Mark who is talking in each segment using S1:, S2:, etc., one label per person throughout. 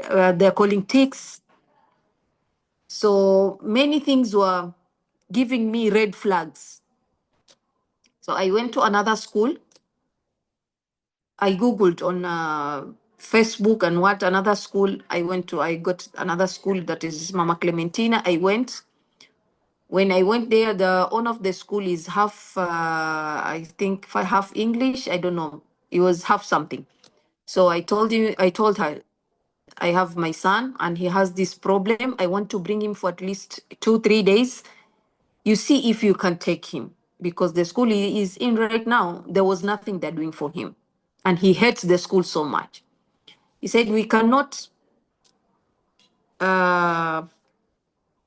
S1: they're calling tics. So many things were giving me red flags. So I went to another school. I Googled on Facebook and what another school I went to. I got another school that is Mama Clementina. I went. When I went there, the owner of the school is half, I think, half English. I don't know. It was half something. So I told her, I have my son and he has this problem. I want to bring him for at least 2-3 days. You see if you can take him, because the school he is in right now, there was nothing they're doing for him. And he hates the school so much. He said, we cannot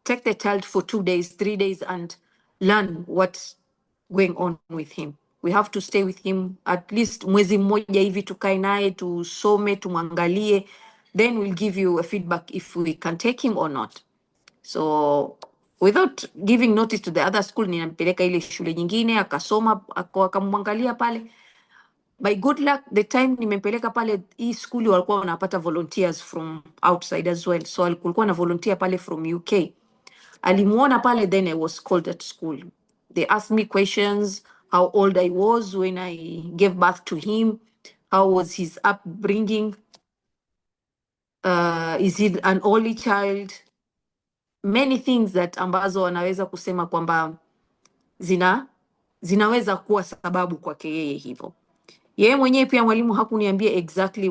S1: take the child for 2 days, 3 days and learn what's going on with him. We have to stay with him at least mwezi mmoja hivi, tukae naye, tusome, tumwangalie, then we'll give you a feedback if we can take him or not. So without giving notice to the other school, ninampeleka ile shule nyingine, akasoma, akamwangalia pale. By good luck, the time nimempeleka pale, hii school walikuwa wanapata volunteers from outside as well. So kulikuwa na volunteer pale from UK. Alimuona pale, then I was called at school. They asked me questions, how old I was when I gave birth to him, how was his upbringing, is he an only child, many things that ambazo wanaweza kusema kwamba zinaweza kuwa sababu kwake yeye hivyo. Yeye mwenyewe pia mwalimu hakuniambia exactly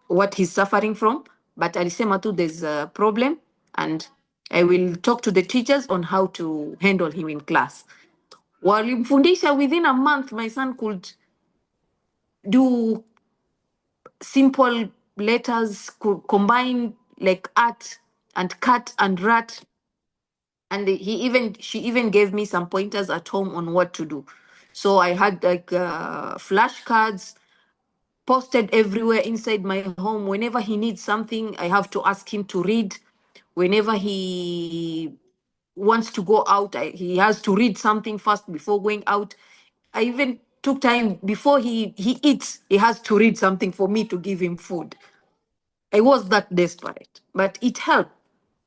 S1: what he's suffering from, but alisema tu there's a problem and I will talk to the teachers on how to handle him in class. Walimfundisha, within a month my son could do simple letters, could combine like art and cat and rat. And she even gave me some pointers at home on what to do. So I had like flashcards posted everywhere inside my home. Whenever he needs something, I have to ask him to read. Whenever he wants to go out, he has to read something first before going out. I even took time before he eats, he has to read something for me to give him food. I was that desperate, but it helped.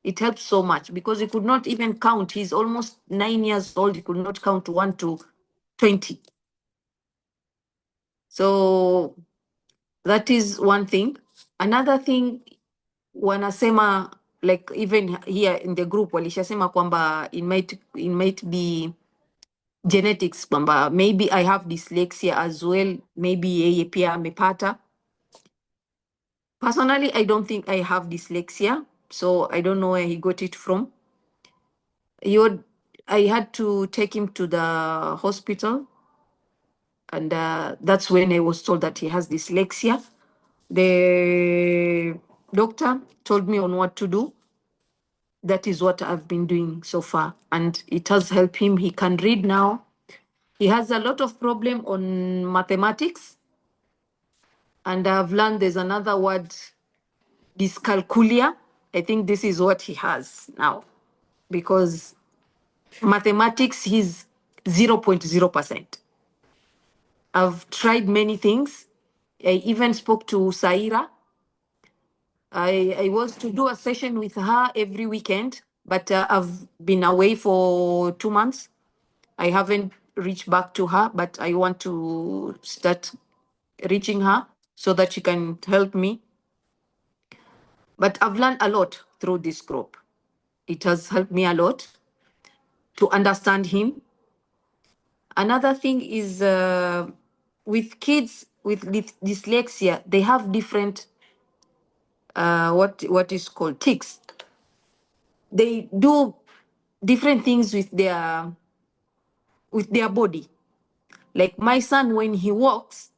S1: It helped so much because he could not even count. He's almost 9 years old. He could not count 1 to 20. So that is one thing. Another thing, wanasema, like even here in the group, walishasema kwamba it might be genetics, kwamba maybe I have dyslexia as well. Maybe yeye pia amepata. Personally, I don't think I have dyslexia, so I don't know where he got it from. I had to take him to the hospital, and that's when I was told that he has dyslexia. The doctor told me on what to do. That is what I've been doing so far, and it has helped him. He can read now. He has a lot of problem on mathematics, and I've learned there's another word, dyscalculia. I think this is what he has now, because mathematics, he's 0.0%. I've tried many things. I even spoke to Saira. I was to do a session with her every weekend, but I've been away for 2 months. I haven't reached back to her, but I want to start reaching her so that she can help me. But I've learned a lot through this group. It has helped me a lot to understand him. Another thing is with kids with dyslexia, they have different what is called tics. They do different things with their body. Like my son, when he walks,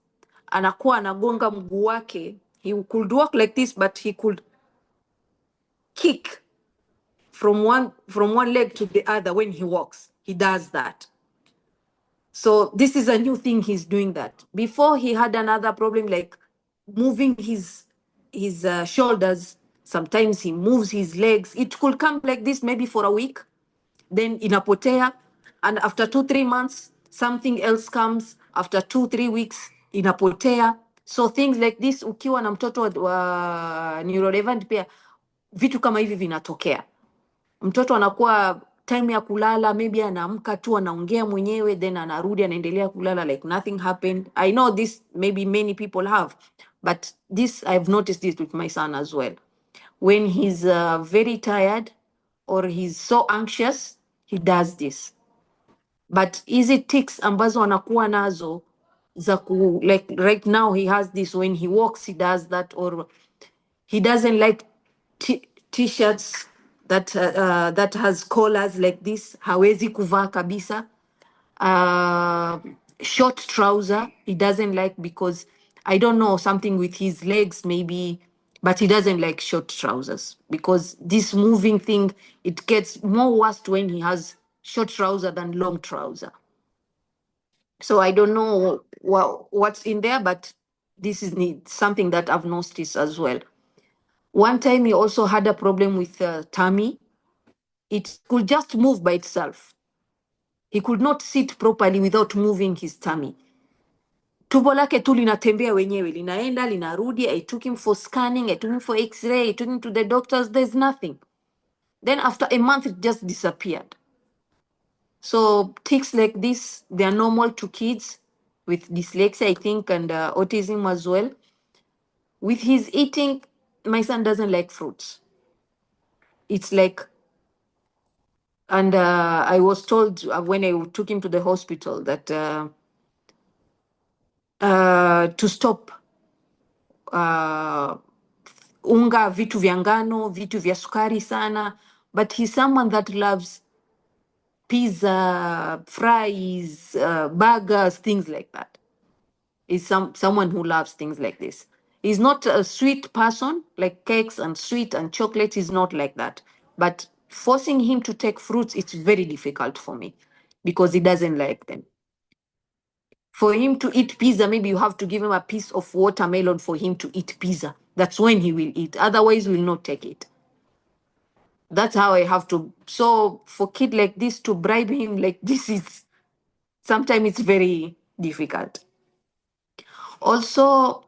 S1: anakuwa anagonga mguu wake. He could walk like this, but he could kick from one leg to the other when he walks. He does that. So this is a new thing he's doing that. Before he had another problem like moving his shoulders. Sometimes he moves his legs. It could come like this maybe for a week, then inapotea, and after 2-3 months something else comes. After 2-3 weeks inapotea. So things like this, ukiwa na mtoto wa neurodivergent pia vitu kama hivi vinatokea. Mtoto anakuwa time ya kulala, maybe anaamka tu anaongea mwenyewe, then anarudi anaendelea kulala like nothing happened. I know this maybe many people have, but this I've noticed this with my son as well. When he's very tired or he's so anxious, he does this. But hizi tics ambazo anakuwa nazo za like right now he has this, when he walks he does that, or he doesn't like t-shirts that has collars like this, hawezi kuvaa kabisa. Short trouser he doesn't like, because I don't know, something with his legs maybe, but he doesn't like short trousers, because this moving thing, it gets more worse when he has short trouser than long trouser. So I don't know what's in there, but this is something that I've noticed as well. One time he also had a problem with tummy. It could just move by itself. He could not sit properly without moving his tummy. Tumbo lake tu linatembea wenyewe, linaenda, linarudi. I took him for scanning, I took him for x-ray, I took him to the doctors, there's nothing. Then after a month, it just disappeared. So tics like this, they are normal to kids with dyslexia, I think, and autism as well. With his eating, my son doesn't like fruits. It's like, and I was told when I took him to the hospital that to stop unga, vitu vya ngano, vitu vya sukari sana. But he's someone that loves pizza, fries, burgers, things like that. Is someone who loves things like this. He's not a sweet person, like cakes and sweet and chocolate. Is not like that. But forcing him to take fruits, it's very difficult for me, because he doesn't like them. For him to eat pizza, maybe you have to give him a piece of watermelon for him to eat pizza. That's when he will eat. Otherwise, will not take it. That's how I have to. So for kid like this to bribe him like this is sometimes it's very difficult. Also,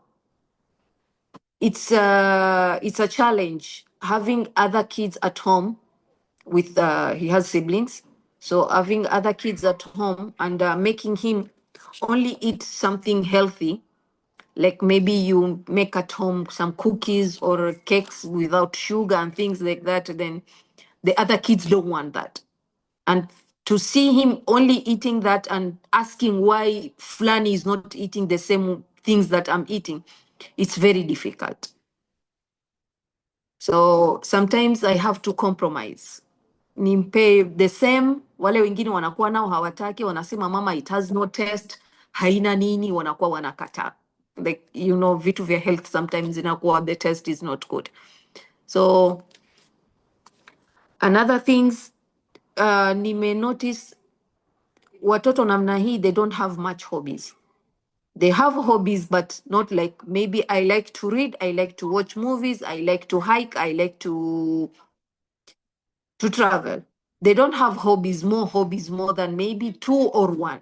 S1: it's a challenge having other kids at home with he has siblings, so having other kids at home and making him only eat something healthy, like maybe you make at home some cookies or cakes without sugar and things like that, then the other kids don't want that. And to see him only eating that and asking why Flani is not eating the same things that I'm eating, it's very difficult. So sometimes I have to compromise. Nimpe the same, wale wengine wanakuwa nao hawataki, wanasema mama it has no taste, haina nini, wanakuwa wanakataa. Like, you know, vitu vya health sometimes inakuwa the taste is not good. So another things, nime notice watoto namna hii, they don't have much hobbies. They have hobbies, but not like, maybe I like to read, I like to watch movies, I like to hike, I like to travel. They don't have hobbies more than maybe 2 or 1.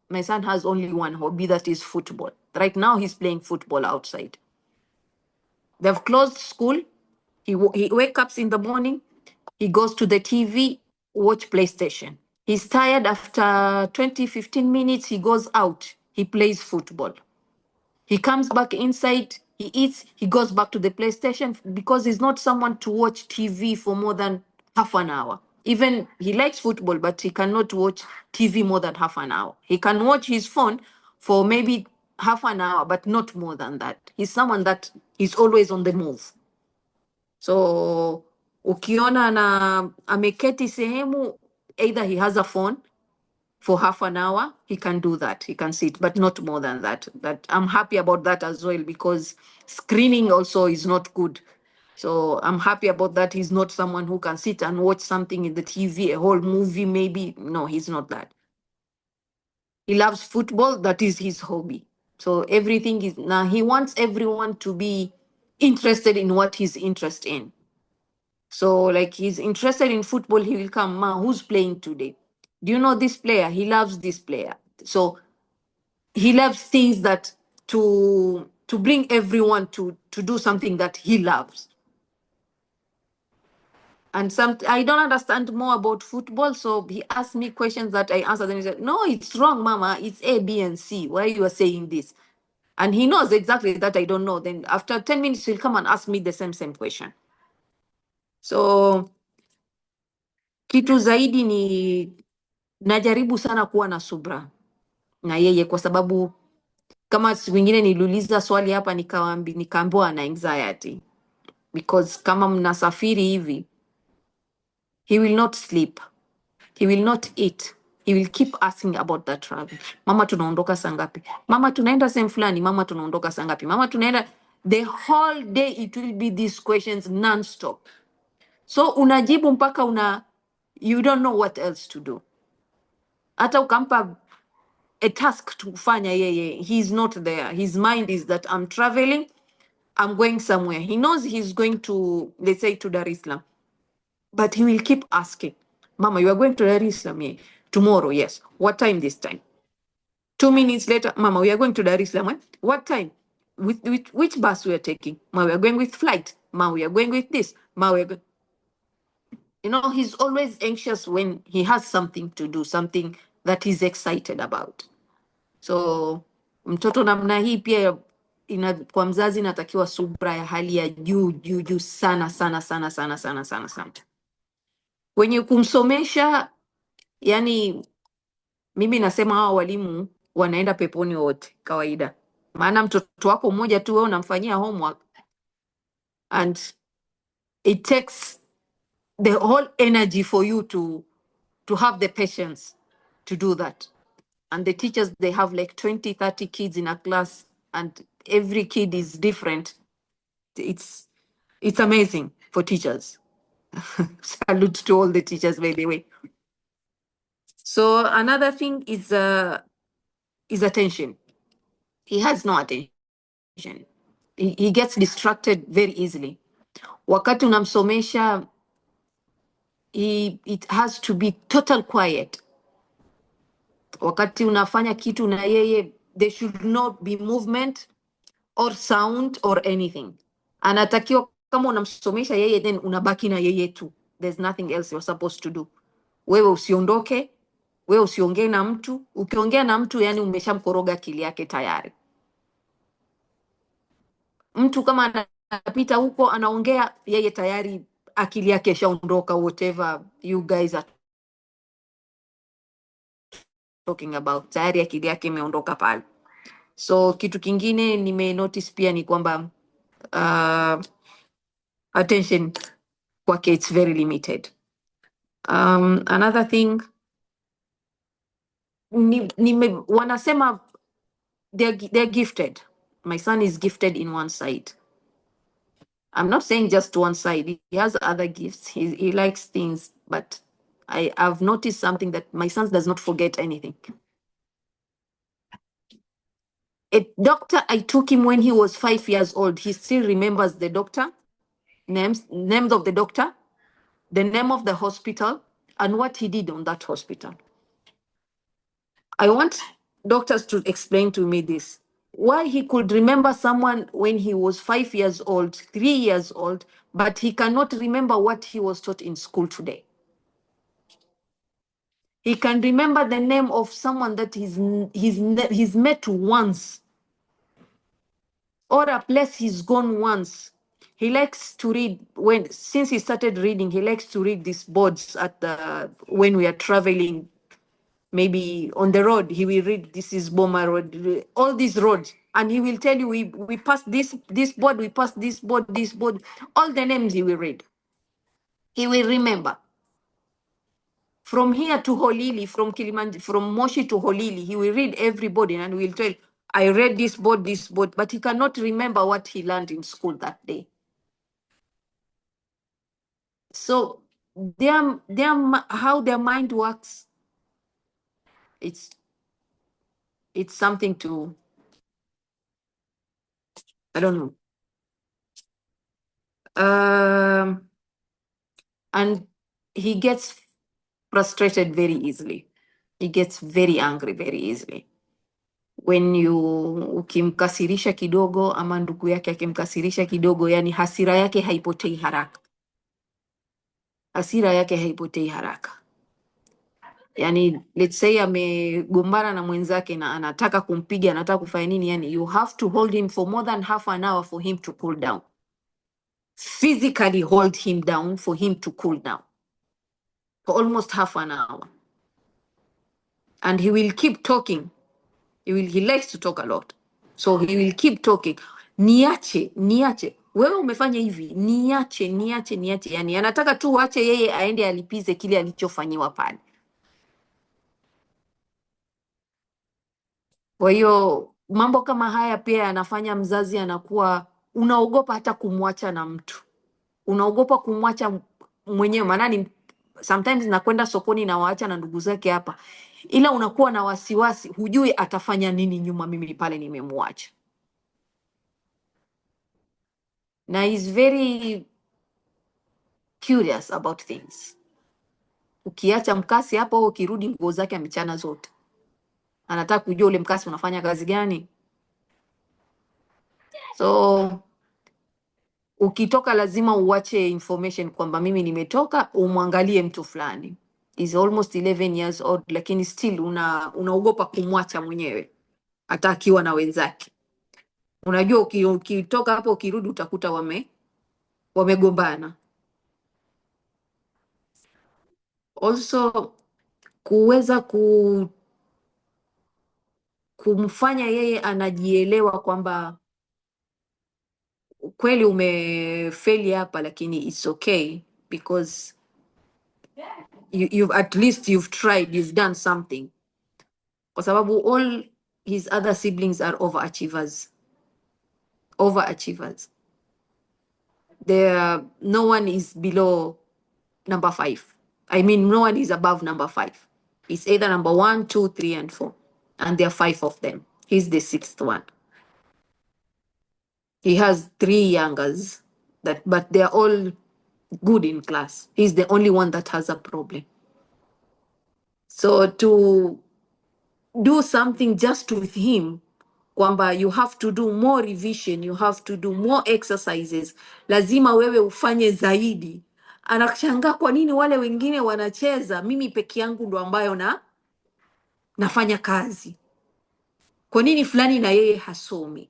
S1: My son has only one hobby, that is football. Right now he's playing football outside. They've closed school. He wakes up in the morning, he goes to the TV, watch PlayStation. He's tired after 20, 15 minutes, he goes out, he plays football. He comes back inside, he eats, he goes back to the PlayStation, because he's not someone to watch TV for more than half an hour. Even he likes football, but he cannot watch TV more than half an hour. He can watch his phone for maybe half an hour, but not more than that. He's someone that is always on the move. So ukiona na ameketi sehemu, either he has a phone for half an hour, he can do that. He can sit, but not more than that. That I'm happy about that as well, because screening also is not good. So I'm happy about that. He's not someone who can sit and watch something in the TV, a whole movie maybe. No, he's not that. He loves football. That is his hobby. So everything is, now he wants everyone to be interested in what he's interested in. So like he's interested in football, he will come, ma, who's playing today? Do you know this player? He loves this player. So he loves things that to to bring everyone to do something that he loves. And I don't understand more about football, so he asked me questions that I answered, and he said, "No, it's wrong, Mama. It's A, B, and C. Why you are saying this?" And he knows exactly that I don't know. Then after 10 minutes, he'll come and ask me the same question. So kitu zaidi ni najaribu sana kuwa na subra na yeye, kwa sababu kama siku nyingine niliuliza swali hapa nikaambiwa na anxiety, because kama mnasafiri hivi, he will not sleep, he will not eat, he will keep asking about that travel. Mama, tunaondoka saa ngapi? Mama, tunaenda sehemu fulani. Mama, tunaondoka saa ngapi? Mama, tunaenda. The whole day it will be these questions non-stop. So unajibu mpaka you don't know what else to do. Hata ukampa a task to kufanya yeye, he's not there. His mind is that I'm traveling, I'm going somewhere. He knows he's going to, let's say, to Dar es Salaam, but he will keep asking, Mama, you are going to Dar es Salaam? Yeah. Tomorrow, yes. What time this time? 2 minutes later, Mama, we are going to Dar es Salaam. What time? With which bus we are taking? Mama, we are going with flight. Mama, we are going with this. Mama, we are going. You know, he's always anxious when he has something to do, something that he's excited about. So mtoto namna hii pia kwa mzazi inatakiwa subra ya hali ya juu sana sana sana sana sana sana sana. Wenye kumsomesha, yani mimi nasema hawa walimu wanaenda peponi wote kawaida. Maana mtoto wako mmoja tu wewe unamfanyia homework and it takes the whole energy for you to have the patience to do that. And the teachers, they have like 20, 30 kids in a class, and every kid is different. It's amazing for teachers. Salute to all the teachers, by the way. So another thing is attention. He has no attention. He gets distracted very easily. Wakati unamsomesha, it has to be total quiet. Wakati unafanya kitu na yeye, there should not be movement or sound or anything. Anatakiwa kama unamsomesha yeye, then unabaki na yeye tu. There's nothing else you're supposed to do. Wewe usiondoke, wewe usiongee na mtu. Ukiongea na mtu, yani umeshamkoroga akili yake tayari. Mtu kama anapita huko anaongea, yeye tayari akili yake shaondoka, whatever you guys are talking about, tayari akili yake imeondoka pale. So kitu kingine nime notice pia ni kwamba attention kwake it's very limited. Another thing, wanasema they're gifted. My son is gifted in one side. I'm not saying just one side. He has other gifts. He likes things, but I've noticed something, that my son does not forget anything. A doctor, I took him when he was 5 years old. He still remembers the doctor, names of the doctor, the name of the hospital, and what he did on that hospital. I want doctors to explain to me this. Why he could remember someone when he was 5 years old, 3 years old, but he cannot remember what he was taught in school today. He can remember the name of someone that he's met once, or a place he's gone once. He likes to read. Since he started reading, he likes to read these boards when we are traveling. Maybe on the road, he will read, this is Boma Road, all these roads. And he will tell you, we passed this board, we passed this board, all the names he will read. He will remember. From here to Holili, from Moshi to Holili, he will read everybody and will tell, I read this board, but he cannot remember what he learned in school that day. So how their mind works, it's something to, I don't know. And he gets frustrated very easily. He gets very angry very easily. when ukimkasirisha kidogo ama ndugu yake akimkasirisha kidogo, yani hasira yake haipotei haraka. Hasira yake haipotei haraka. Yani let's say amegombana na mwenzake na anataka kumpiga, anataka kufanya nini, yani you have to hold him for more than half an hour for him to cool down. Physically hold him down for him to cool down for almost half an hour, and he will keep talking. He likes to talk a lot, so he will keep talking. Niache wewe umefanya hivi, niache. Yani anataka tu wache yeye aende alipize kile alichofanyiwa pale. Kwa hiyo mambo kama haya pia yanafanya mzazi anakuwa unaogopa hata kumwacha na mtu, unaogopa kumwacha mwenyewe. Maana sometimes nakwenda sokoni na waacha na ndugu zake hapa, ila unakuwa na wasiwasi, hujui atafanya nini nyuma mimi pale nimemwacha. Na is very curious about things. Ukiacha mkasi hapo, ukirudi nguo zake amechana zote, anataka kujua ule mkasi unafanya kazi gani. So ukitoka lazima uache information kwamba mimi nimetoka, umwangalie mtu fulani. Is almost 11 years old, lakini still unaogopa kumwacha mwenyewe hata akiwa na wenzake. Unajua ukitoka hapo ukirudi utakuta wamegombana. Also kuweza kumfanya yeye anajielewa kwamba kweli umefeli hapa, lakini it's okay because you've at least you've tried, you've done something. Kwa sababu all his other siblings are overachievers. No one is below number 5. I mean, no one is above number 5. It's either number 1, 2, 3, and 4. And there are 5 of them. He's the 6th one. He has 3 youngers, but they're all good in class. He's the only one that has a problem. So to do something just with him, kwamba you have to do more revision, you have to do more exercises, lazima wewe ufanye zaidi. Anashangaa kwa nini wale wengine wanacheza, mimi peke yangu ndo ambayo nafanya kazi. Kwa nini fulani na yeye hasomi?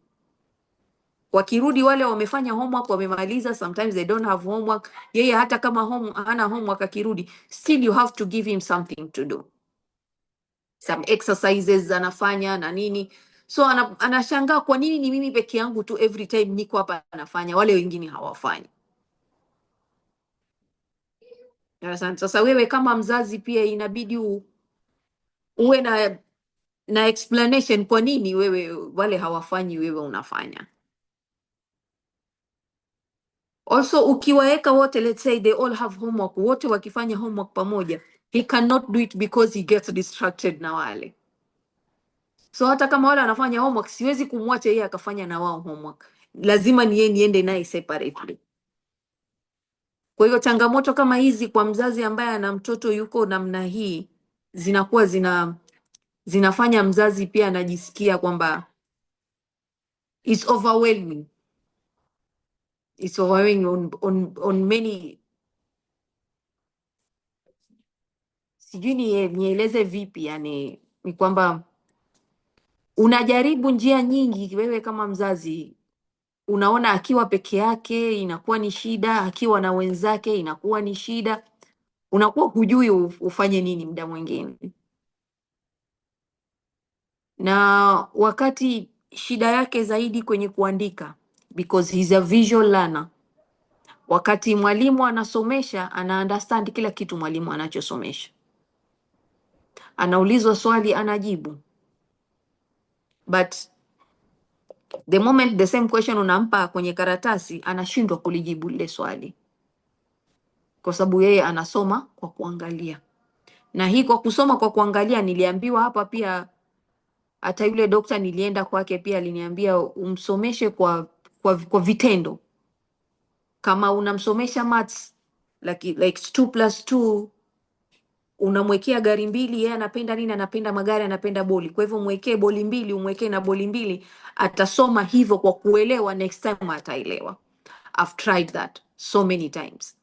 S1: Wakirudi wale wamefanya homework, wamemaliza, sometimes they don't have homework. Yeye hata kama hana homework akirudi, still you have to give him something to do. Some exercises anafanya na nini. So anashangaa kwa nini ni mimi peke yangu tu every time niko hapa anafanya, wale wengine hawafanyi. Sasa wewe kama mzazi pia inabidi uwe na explanation kwa nini wewe wale hawafanyi wewe unafanya. Also ukiwaeka wote, let's say they all have homework, wote wakifanya homework pamoja, he cannot do it because he gets distracted na wale. So hata kama wale wanafanya homework, siwezi kumwacha yeye akafanya na wao homework. Lazima niende naye separately. Kwa hiyo changamoto kama hizi kwa mzazi ambaye ana mtoto yuko namna hii zinakuwa zinafanya mzazi pia anajisikia kwamba it's overwhelming. It's overwhelming on many. Sijui nieleze vipi, yani ni kwamba unajaribu njia nyingi wewe kama mzazi. Unaona akiwa peke yake inakuwa ni shida, akiwa na wenzake inakuwa ni shida. Unakuwa hujui ufanye nini muda mwingine. Na wakati shida yake zaidi kwenye kuandika, because he's a visual learner. Wakati mwalimu anasomesha, ana understand kila kitu mwalimu anachosomesha. Anaulizwa swali anajibu. But the moment the same question unampa kwenye karatasi, anashindwa kulijibu lile swali. Kwa sababu yeye anasoma kwa kuangalia. Na hii kwa kusoma kwa kuangalia, niliambiwa hapa pia, hata yule dokta nilienda kwake pia aliniambia umsomeshe kwa vitendo. Kama unamsomesha maths like 2 + 2 unamwekea gari mbili, yeye anapenda nini? Anapenda magari, anapenda boli. Kwa hivyo mwekee boli mbili, umwekee na boli mbili, atasoma hivyo kwa kuelewa, next time ataelewa. I've tried that so many times.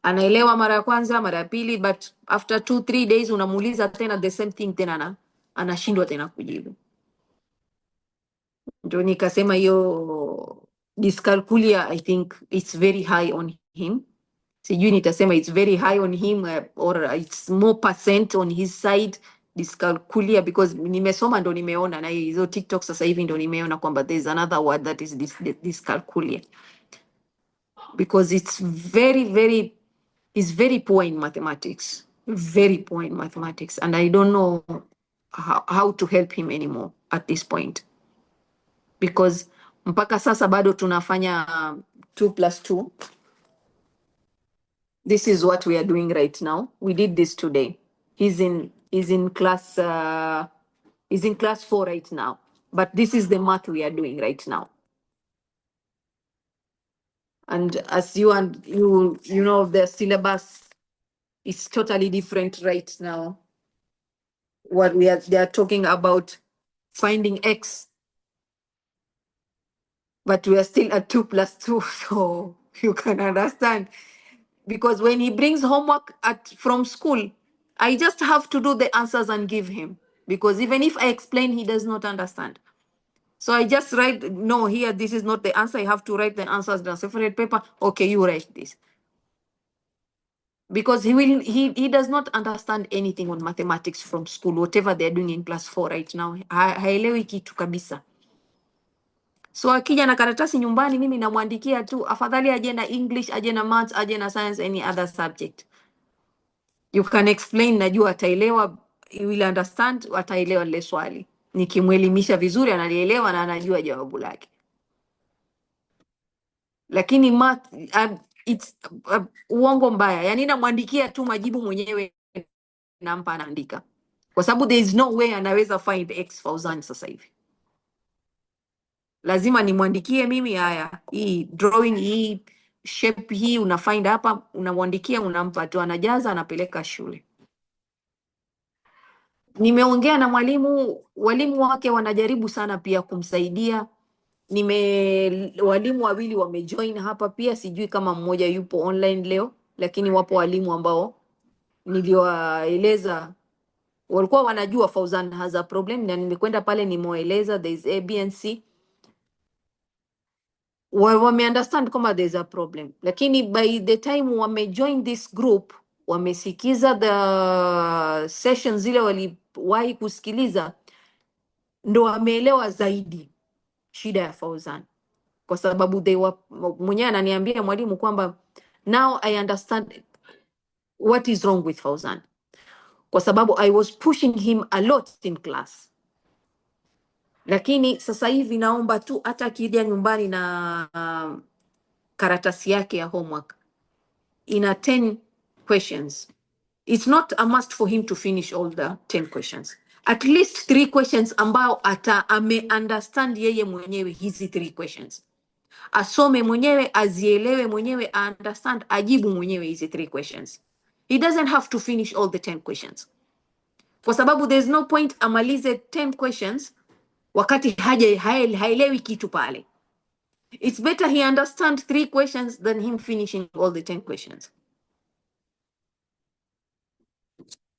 S1: Anaelewa mara ya kwanza, mara ya pili, but after 2-3 days unamuuliza tena the same thing tena anashindwa tena kujibu. Ndio nikasema hiyo dyscalculia I think it's very high on him. Sijui nitasema it's very high on him or it's more percent on his side dyscalculia, because nimesoma ndo nimeona na hizo TikTok sasa hivi ndo nimeona kwamba there's another word that is dyscalculia, because it's very poor in mathematics, very poor in mathematics, and I don't know how to help him anymore at this point, because mpaka sasa bado tunafanya 2+2. This is what we are doing right now. We did this today. He's in class 4 right now, but this is the math we are doing right now. And as you know, the syllabus is totally different right now. They are talking about finding X, but we are still at 2+2. So you can understand, because when he brings homework from school, I just have to do the answers and give him, because even if I explain, he does not understand. So I just write, no, here, this is not the answer. I have to write the answers on a separate paper. Okay, you write this. Because he does not understand anything on mathematics from school, whatever they're doing in class 4 right now. Haelewi kitu kabisa. So akija na karatasi nyumbani, mimi namwandikia tu, afadhali aje na English, aje na maths, aje na science, any other subject. You can explain, najua ataelewa, he will understand, ataelewa lile swali. Nikimwelimisha vizuri analielewa na anajua jawabu lake. Lakini math it's uongo mbaya. Yaani namwandikia tu majibu mwenyewe, nampa anaandika. Kwa sababu there is no way anaweza find X Fauzan sasa hivi. Lazima nimwandikie mimi, haya, hii drawing, hii shape hii una find hapa, unamwandikia, unampa tu, anajaza, anapeleka shule. Nimeongea na walimu wake wanajaribu sana pia kumsaidia. Walimu wawili wamejoin hapa pia, sijui kama mmoja yupo online leo, lakini wapo walimu ambao niliwaeleza walikuwa wanajua Fauzan has a problem, na nimekwenda pale nimewaeleza there is A, B and C. Wame understand kama there is a problem, lakini by the time wamejoin this group, wamesikiza the sessions zile waliwahi kusikiliza, ndo wameelewa zaidi shida ya Fauzan. Kwa sababu mwenyewe ananiambia mwalimu kwamba now I understand what is wrong with Fauzan, kwa sababu I was pushing him a lot in class, lakini sasa hivi naomba tu hata akija nyumbani na karatasi yake ya homework ina 10 questions, it's not a must for him to finish all the 10 questions. At least 3 questions ambao ame understand yeye mwenyewe hizi 3 questions, asome mwenyewe, azielewe mwenyewe, understand, ajibu mwenyewe hizi 3 questions. He doesn't have to finish all the 10 questions, kwa sababu there's no point amalize 10 questions wakati haelewi kitu pale. It's better he understand 3 questions than him finishing all the 10 questions.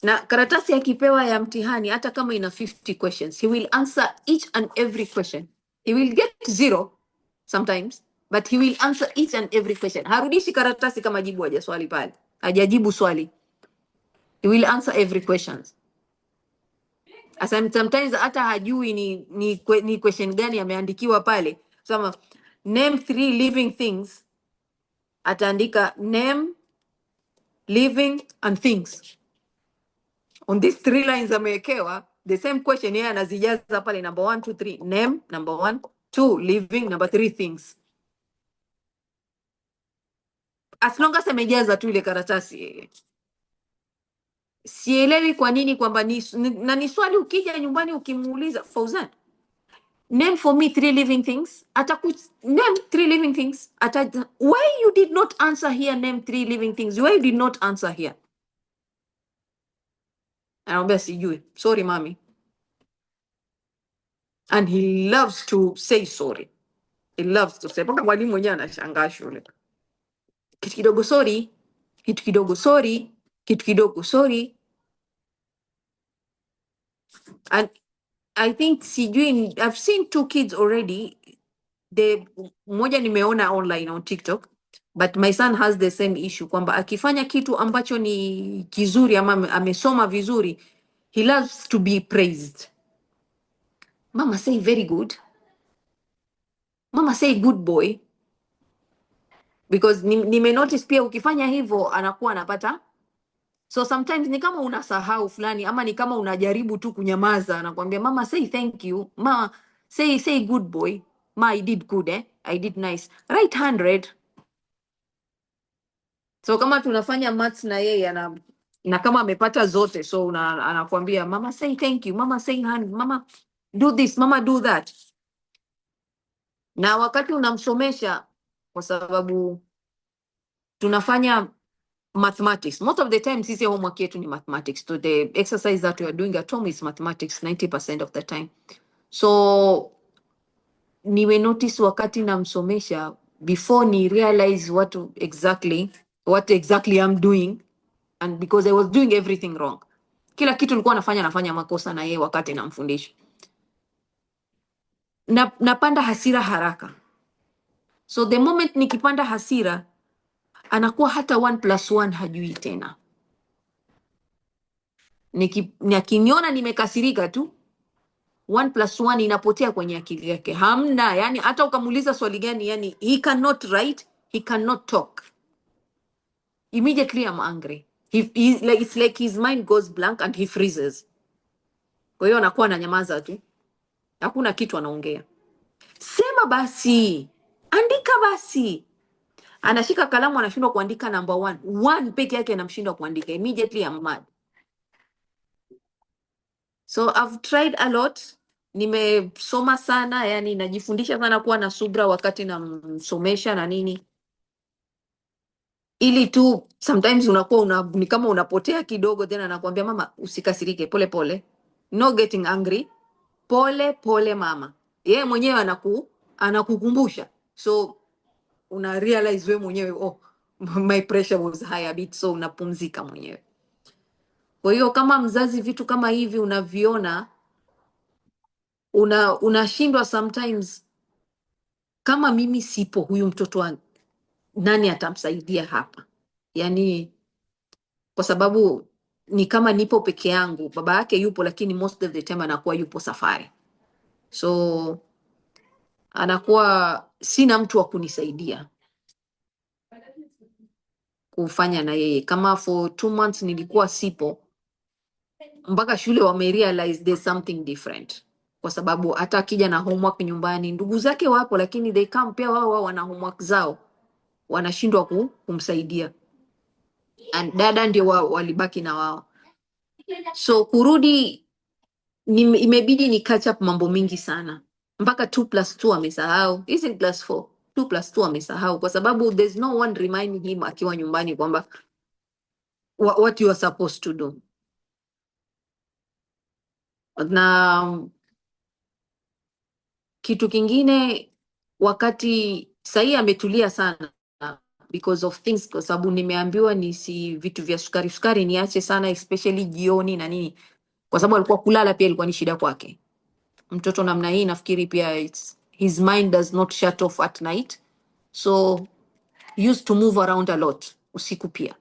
S1: Na karatasi akipewa ya mtihani, hata kama ina 50 questions, he will answer each and every question. He will get 0 sometimes, but he will answer each and every question. Harudishi karatasi kama jibu haja swali pale, hajajibu swali. He will answer every question. Sometimes hata hajui ni question gani ameandikiwa pale. Sama name 3 living things, ataandika name, living and things. On these 3 lines amewekewa the same question, yeye anazijaza pale, number 1 2 3, name number 1, 2 living, number 3 things. As long as amejaza tu ile karatasi yeye. Sielewi kwa nini kwamba ni swali ukija nyumbani ukimuuliza Fauzan, name for me 3 living things, name 3 living things, why you did not answer here, name 3 living things, why you did not answer here? Anamwambia sijui, sorry mami. And he loves to say sorry. He loves to say, mpaka mwalimu mwenyewe anashangaa shule. Kitu kidogo sorry, kitu kidogo sorry, kitu kidogo sorry. And I think sijui, I've seen 2 kids already. Mmoja nimeona online on TikTok, but my son has the same issue kwamba akifanya kitu ambacho ni kizuri ama amesoma vizuri, he loves to be praised. Mama say very good. Mama say good boy. Because nime notice pia ukifanya hivyo anakuwa anapata. So sometimes ni kama unasahau fulani ama ni kama unajaribu tu kunyamaza, anakuambia mama say thank you. Mama say good boy. Ma, I did good, I did nice. Right 100. So kama tunafanya maths na yeye na kama amepata zote, so anakuambia mama say thank you, mama say hand, mama do this, mama do that. Na wakati unamsomesha, kwa sababu tunafanya mathematics most of the time, sisi homework yetu ni mathematics, so the exercise that we are doing at home is mathematics 90% of the time. So niwe notice wakati namsomesha, before ni realize what exactly I'm doing, and because I was doing everything wrong, kila kitu nilikuwa nafanya makosa na yeye wakati namfundisha. Napanda hasira haraka, so the moment nikipanda hasira anakuwa hata 1+1 hajui tena. Akiniona nimekasirika tu, 1+1 inapotea kwenye akili yake, hamna. Yani hata ukamuuliza swali gani, yani he cannot write, he cannot talk. Immediately I'm angry. It's like his mind goes blank and he freezes. Kwa hiyo anakuwa ananyamaza tu, hakuna kitu anaongea. Sema basi, andika basi. Anashika kalamu, anashindwa kuandika number 1. 1 peke yake anamshindwa kuandika. Immediately I'm mad. So I've tried a lot. Nimesoma sana, yani najifundisha sana kuwa na subra wakati namsomesha na nini. Ili tu sometimes unakuwa ni kama unapotea kidogo, tena nakwambia mama usikasirike, pole pole. No getting angry. Pole pole mama. Yeye mwenyewe anakukumbusha. So una realize wewe mwenyewe, oh, my pressure was high a bit, so unapumzika mwenyewe. Kwa hiyo kama mzazi vitu kama hivi unaviona, unashindwa sometimes, kama mimi sipo, huyu mtoto wangu nani atamsaidia hapa? Yani kwa sababu ni kama nipo peke yangu, baba yake yupo lakini most of the time anakuwa yupo safari, so anakuwa sina mtu wa kunisaidia kufanya na yeye. Kama for 2 months nilikuwa sipo, mpaka shule wamerealize there's something different, kwa sababu hata akija na homework nyumbani, ndugu zake wapo lakini they come pia wao wana homework zao, wanashindwa kumsaidia, and dada ndio walibaki na wao. So kurudi imebidi ni catch up mambo mingi sana, mpaka 2+2 amesahau. Hizi +4, 2+2 amesahau, kwa sababu there's no one reminding him akiwa nyumbani kwamba what you are supposed to do. Na kitu kingine, wakati sahii ametulia sana because of things, kwa sababu nimeambiwa vitu vya sukari niache sana, especially jioni na nini, kwa sababu alikuwa kulala pia ilikuwa ni shida kwake. Mtoto namna hii nafikiri pia his mind does not shut off at night, so used to move around a lot usiku pia.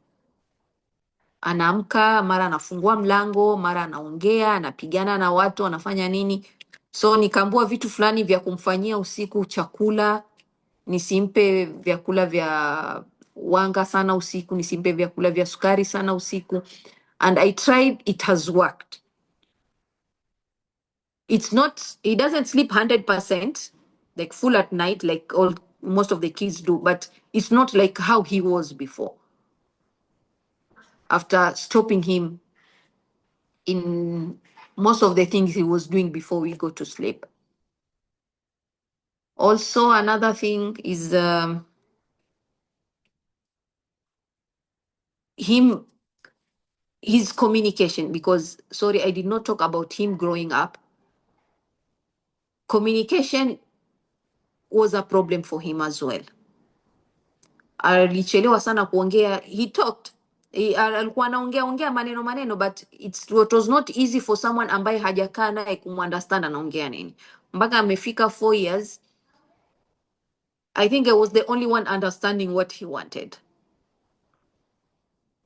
S1: Anaamka mara anafungua mlango, mara anaongea, anapigana na watu, anafanya nini. So nikaambua vitu fulani vya kumfanyia usiku, chakula, nisimpe vyakula vya wanga sana usiku, nisimpe vyakula vya sukari sana usiku. And I tried, it has worked. It's not, he doesn't sleep 100% like full at night like most of the kids do, but it's not like how he was before, after stopping him in most of the things he was doing before we go to sleep. Also, another thing is him his communication, because sorry, I did not talk about him growing up. Communication was a problem for him as well. Alichelewa sana kuongea. He talked, alikuwa anaongea maneno, but it was not easy for someone ambaye hajakaa naye kumunderstand anaongea nini. Mpaka amefika 4 years, I think I was the only one understanding what he wanted.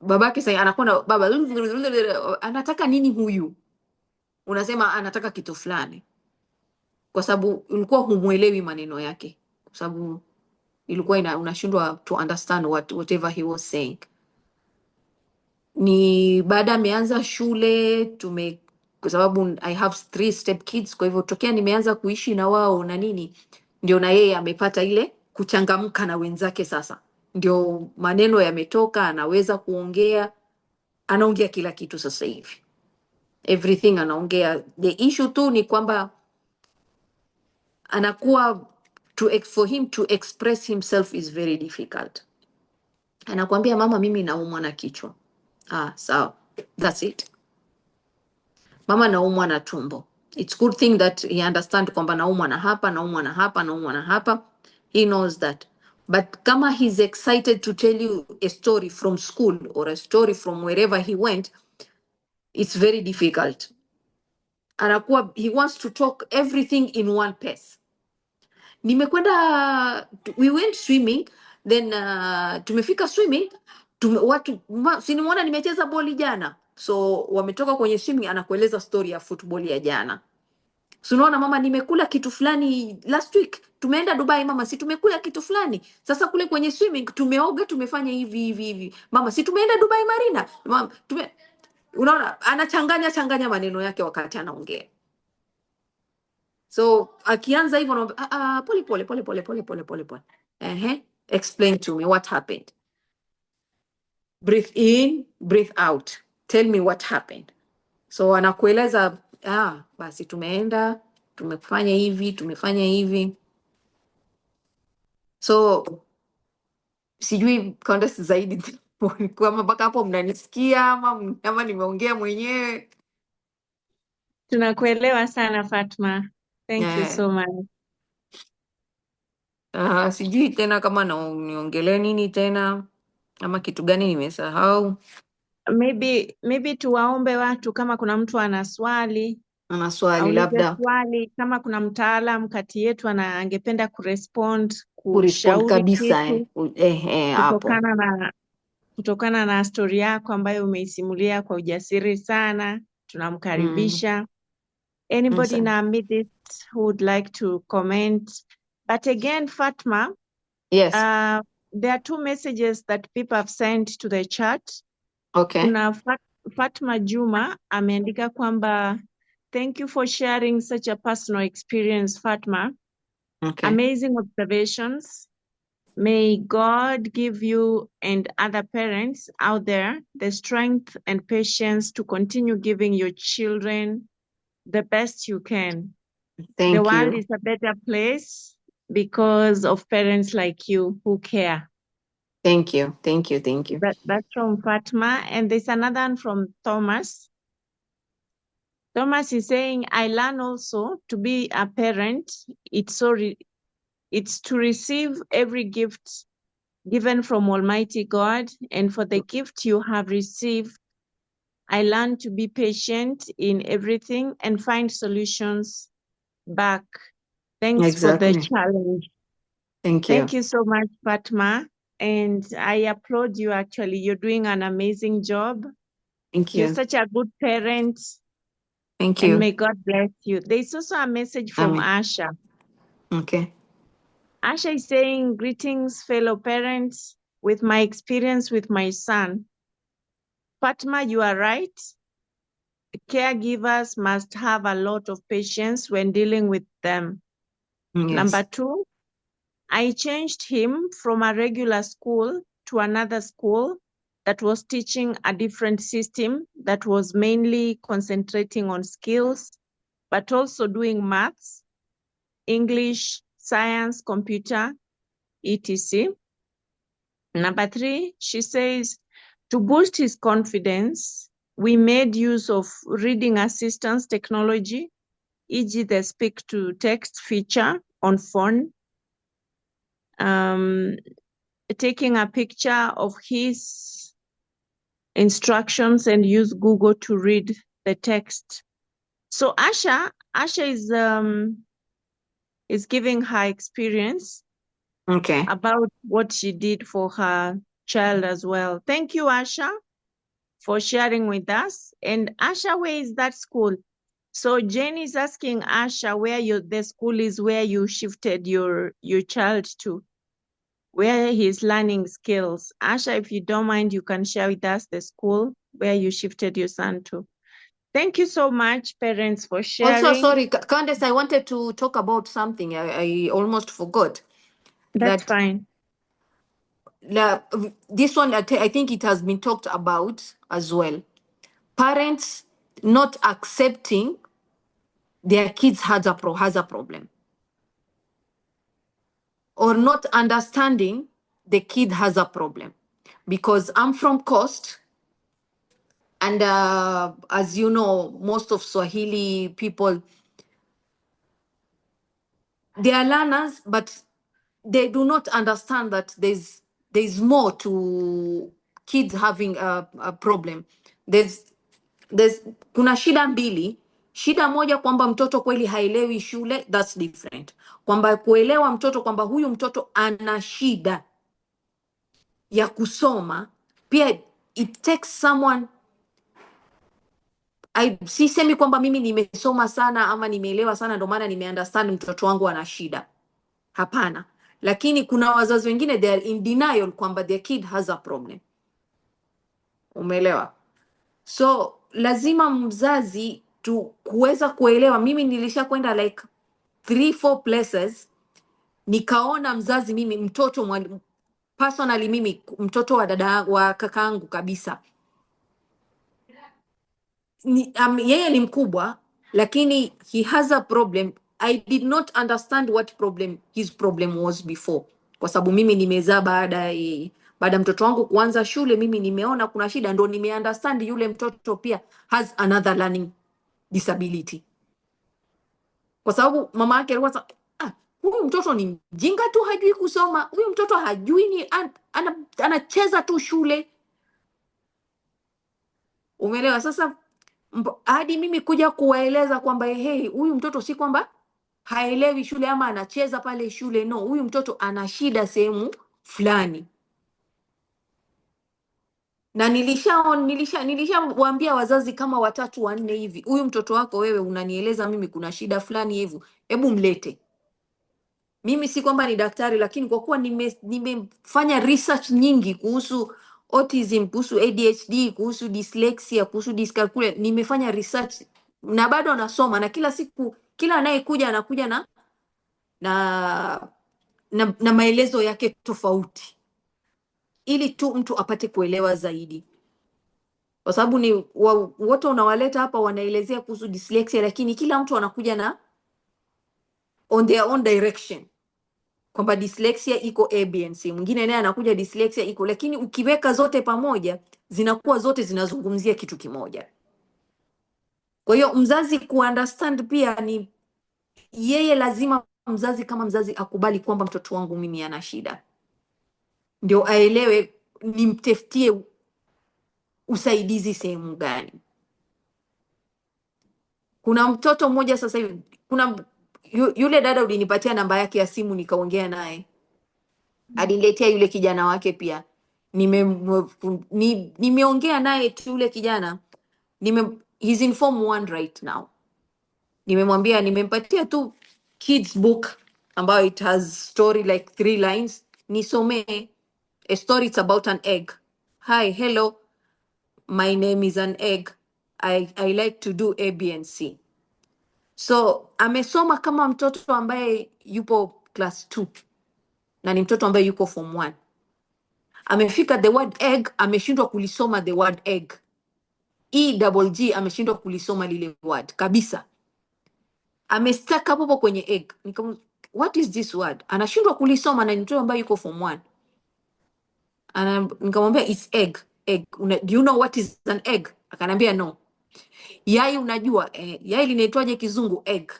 S1: Babake sasa anakuwa na baba anataka nini huyu, unasema anataka kitu fulani, kwa sababu ulikuwa humuelewi maneno yake, kwa sababu ilikuwa unashindwa to understand whatever he was saying. Ni baada ameanza shule kwa sababu I have 3 step kids, kwa hivyo tokea nimeanza kuishi na wao na nini, ndio na yeye amepata ile kuchangamka na wenzake. Sasa ndio maneno yametoka, anaweza kuongea, anaongea kila kitu sasa hivi, everything anaongea. The issue tu ni kwamba anakuwa for him to express himself is very difficult. Anakuambia mama, mimi naumwa na kichwa. Sawa, that's it. Mama, naumwa na tumbo. It's good thing that he understand kwamba naumwa na hapa, naumwa na hapa, naumwa na hapa. He knows that. But kama he's excited to tell you a story from school or a story from wherever he went, it's very difficult. Anakuwa, he wants to talk everything in one pace. Nimekwenda, we went swimming, then tumefika swimming, sinimuona nimecheza boli jana, so wametoka kwenye swimming, anakueleza story ya football ya jana. So unaona mama, nimekula kitu fulani last week, tumeenda Dubai mama, si tumekula kitu fulani, sasa kule kwenye swimming tumeoga, tumefanya hivi mama, si tumeenda Dubai Marina mama, unaona anachanganya maneno yake wakati anaongea. So akianza hivyo pole. Explain to me what happened. Breathe in, breathe out. Tell me what happened. So anakueleza, basi tumeenda, tumefanya hivi. So sijui Candace zaidi kama mpaka hapo mnanisikia ama nimeongea mwenyewe.
S2: Tunakuelewa sana Fatma. Thank you so much.
S1: Sijui tena kama niongelee nini tena ama kitu gani nimesahau.
S2: Maybe tuwaombe watu kama kuna mtu ana swali
S1: Labda
S2: swali, kama kuna mtaalam kati yetu angependa kurespond kushauri
S1: kabisa
S2: kitu
S1: hapo
S2: kutokana na story yako ambayo umeisimulia kwa ujasiri sana, tunamkaribisha. Anybody in our midst who would like to comment? But again, Fatma,
S1: yes,
S2: there are 2 messages that people have sent to the chat.
S1: Okay.
S2: Kuna Fatma Juma ameandika kwamba thank you for sharing such a personal experience, Fatma.
S1: Okay.
S2: Amazing observations. May God give you and other parents out there the strength and patience to continue giving your children the best you can.
S1: Thank
S2: the world
S1: you.
S2: is a better place because of parents like you who care.
S1: Thank you.
S2: That's from Fatma. And there's another one from Thomas. Thomas is saying, I learn also to be a parent. It's to receive every gift given from Almighty God. And for the gift you have received, I learn to be patient in everything and find solutions back. Thanks for the challenge.
S1: Thank you.
S2: Thank you so much, Fatma. And I applaud you, actually. You're doing an amazing job.
S1: Thank you.
S2: You're such a good parent.
S1: Thank you.
S2: And may God bless you. There's also a message from Asha.
S1: Okay.
S2: Asha is saying, greetings, fellow parents. With my experience with my son, Fatma, you are right. Caregivers must have a lot of patience when dealing with them.
S1: Yes.
S2: Number 2, I changed him from a regular school to another school that was teaching a different system that was mainly concentrating on skills, but also doing maths, English, science, computer, etc. Number 3, she says, to boost his confidence, we made use of reading assistance technology, e.g. the speak to text feature on phone, taking a picture of his instructions and use Google to read the text. So Asha is giving her experience
S1: Okay.
S2: about what she did for her child as well. Thank you, Asha, for sharing with us. And Asha, where is that school? So Jane is asking Asha where the school is where you shifted your child to, where he's learning skills. Asha, if you don't mind, you can share with us the school where you shifted your son to. Thank you so much, parents, for sharing.
S1: Also, sorry, Candace, I wanted to talk about something. I almost forgot.
S2: That's fine.
S1: This one, I think it has been talked about as well. Parents not accepting their kids has a problem, or not understanding the kid has a problem. Because I'm from Coast, and as you know, most of Swahili people, they are learners, but they do not understand that there's more to kids having a problem. There's kuna shida mbili. Shida moja kwamba mtoto kweli haelewi shule, that's different. Kwamba kuelewa mtoto kwamba huyu mtoto ana shida ya kusoma, pia it takes someone. Sisemi kwamba mimi nimesoma sana ama nimeelewa sana ndio maana nimeunderstand mtoto wangu ana shida. Hapana. Lakini kuna wazazi wengine they are in denial kwamba their kid has a problem. Umeelewa? So lazima mzazi kuweza kuelewa. Mimi nilisha kwenda like 3-4 places, nikaona mzazi mimi mtoto personally mimi mtoto wa dada wa kakaangu kabisa. Yeye ni mkubwa lakini he has a problem. I did not understand what his problem was before, kwa sababu mimi nimezaa baada ya mtoto wangu kuanza shule. Mimi nimeona kuna shida, ndo nimeunderstand yule mtoto pia has another learning disability, kwa sababu mama yake alikuwa huyu mtoto ni mjinga tu, hajui kusoma, huyu mtoto hajui ni anacheza tu shule. Umeelewa? Sasa hadi mimi kuja kuwaeleza kwamba hey, huyu mtoto si kwamba haelewi shule ama anacheza pale shule, no, huyu mtoto ana shida sehemu fulani. Na nilishawaambia wazazi kama 3-4 hivi, huyu mtoto wako wewe unanieleza mimi kuna shida fulani hivi, hebu mlete. Mimi si kwamba ni daktari, lakini kwa kuwa nimefanya research nyingi kuhusu autism, kuhusu ADHD, kuhusu dyslexia, kuhusu dyscalculia, nimefanya research na bado nasoma, na kila siku kila anayekuja anakuja na maelezo yake tofauti, ili tu mtu apate kuelewa zaidi. Kwa sababu ni wote unawaleta hapa wanaelezea kuhusu dyslexia, lakini kila mtu anakuja on their own direction, kwamba dyslexia iko A, B and C. Mwingine naye anakuja dyslexia iko, lakini ukiweka zote pamoja zinakuwa zote zinazungumzia kitu kimoja. Kwa hiyo mzazi kuunderstand pia ni yeye, lazima mzazi kama mzazi akubali kwamba mtoto wangu mimi ana shida, ndio aelewe nimtafutie usaidizi sehemu gani. Kuna mtoto mmoja sasa hivi, kuna yule dada ulinipatia namba yake ya simu nikaongea naye, aliniletea yule kijana wake pia, nimeongea naye tu yule kijana, he's in form 1 right now. Nimemwambia nimempatia tu kids book ambayo it has story like 3 lines, nisomee a story. It's about an egg. Hi, hello, my name is an egg. I like to do A, B and C. So amesoma kama mtoto ambaye yupo class 2 na ni mtoto ambaye yuko form 1. Amefika the word egg, ameshindwa kulisoma the word egg. EGG ameshindwa kulisoma lile word kabisa. Amestack hapo kwenye egg. What is this word? Anashindwa kulisoma na ni mtoto ambaye yuko form 1. Nikamwambia it's egg. Egg. Do you know what is an egg? Akanambia no. Yai unajua yai linaitwaje kizungu? Egg.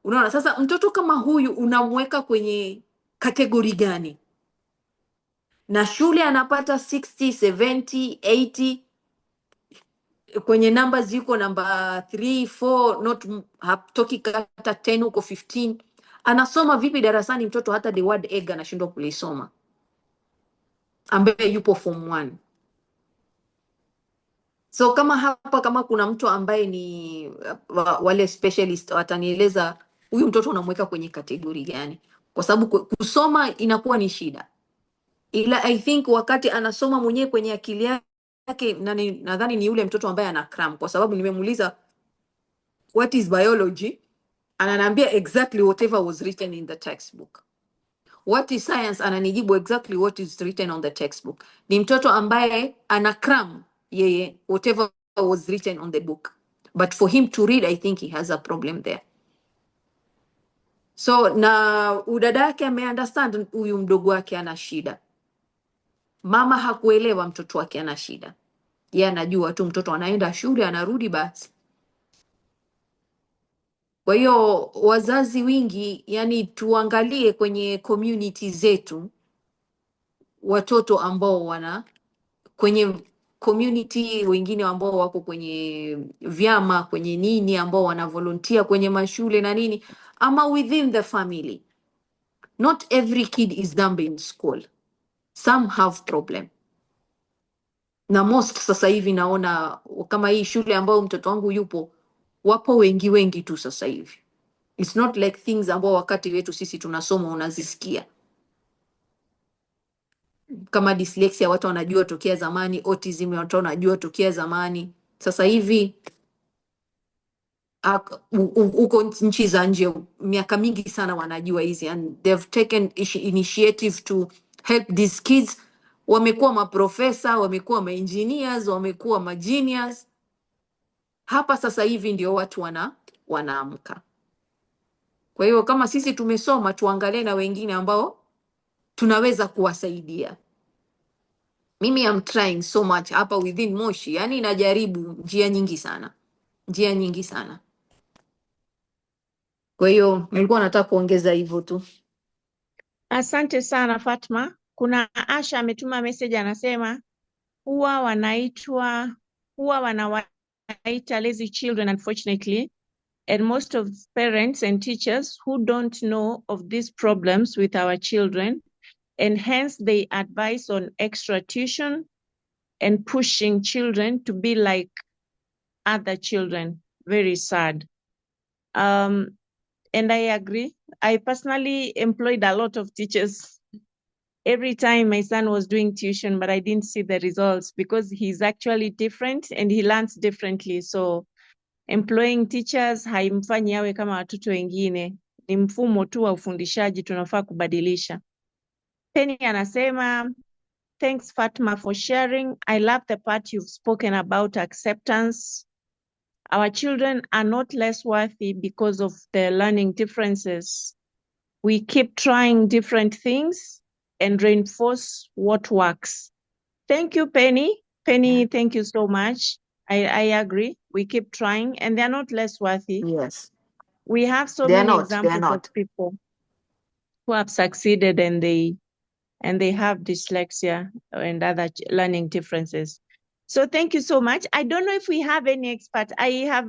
S1: Unaona, sasa mtoto kama huyu unamweka kwenye kategori gani? Na shule anapata 60, 70, 80, kwenye namba ziko namba 3, 4, not hatoki kata 10 huko 15. Anasoma vipi darasani mtoto hata the word egg anashindwa kulisoma, ambaye yupo form 1? So kama hapa, kama kuna mtu ambaye ni wale specialist watanieleza huyu mtoto unamweka kwenye kategori gani, kwa sababu kusoma inakuwa ni shida. Ila I think wakati anasoma mwenyewe kwenye akili yake, nadhani ni yule mtoto ambaye ana cram, kwa sababu nimemuuliza what is biology, ananiambia exactly whatever was written in the textbook. What is science, ananijibu exactly what is written on the textbook. Ni mtoto ambaye ana cram yeye whatever was written on the book, but for him to read, I think he has a problem there. So na udada yake ameunderstand huyu mdogo wake ana shida. Mama hakuelewa mtoto wake ana shida, yeye anajua tu mtoto anaenda shule anarudi basi. Kwa hiyo wazazi wingi, yani tuangalie kwenye community zetu watoto ambao wana kwenye community, wengine ambao wako kwenye vyama, kwenye nini, ambao wana volunteer kwenye mashule na nini, ama within the family. Not every kid is dumb in school, some have problem. Na most sasa hivi naona kama hii shule ambayo mtoto wangu yupo, wapo wengi tu sasa hivi. It's not like things ambao wakati wetu sisi tunasoma unazisikia. Kama dyslexia watu wanajua tokea zamani, autism watu wanajua tokea zamani. Sasa hivi uko nchi za nje miaka mingi sana wanajua hizi, and they've taken initiative to help these kids. Wamekuwa maprofesa, wamekuwa maengineers, wamekuwa magenius. Hapa sasa hivi ndio watu wanaamka. Kwa hiyo kama sisi tumesoma, tuangalie na wengine ambao tunaweza kuwasaidia. Mimi am trying so much hapa within Moshi, yani najaribu njia nyingi sana. Kwa hiyo nilikuwa nataka kuongeza hivyo tu.
S2: Asante sana Fatma. Kuna Asha ametuma message anasema huwa wanawaita lazy children unfortunately, and most of parents and teachers who don't know of these problems with our children, and hence they advise on extra tuition and pushing children to be like other children. Very sad. And I agree. I personally employed a lot of teachers every time my son was doing tuition, but I didn't see the results because he's actually different and he learns differently. So employing teachers haimfanyi awe kama watoto wengine. Ni mfumo tu wa ufundishaji tunafaa kubadilisha. Penny anasema, thanks Fatma for sharing. I love the part you've spoken about acceptance. Our children are not less worthy because of their learning differences. We keep trying different things and reinforce what works. Thank you, Penny. Penny,
S1: Yeah.
S2: thank you so much. I agree. We keep trying and they're not less worthy.
S1: Yes.
S2: We have so
S1: They are
S2: many
S1: not. They are
S2: examples of
S1: not.
S2: people who have succeeded and they have dyslexia and other learning differences. So thank you so much. I don't know if we have any experts. I have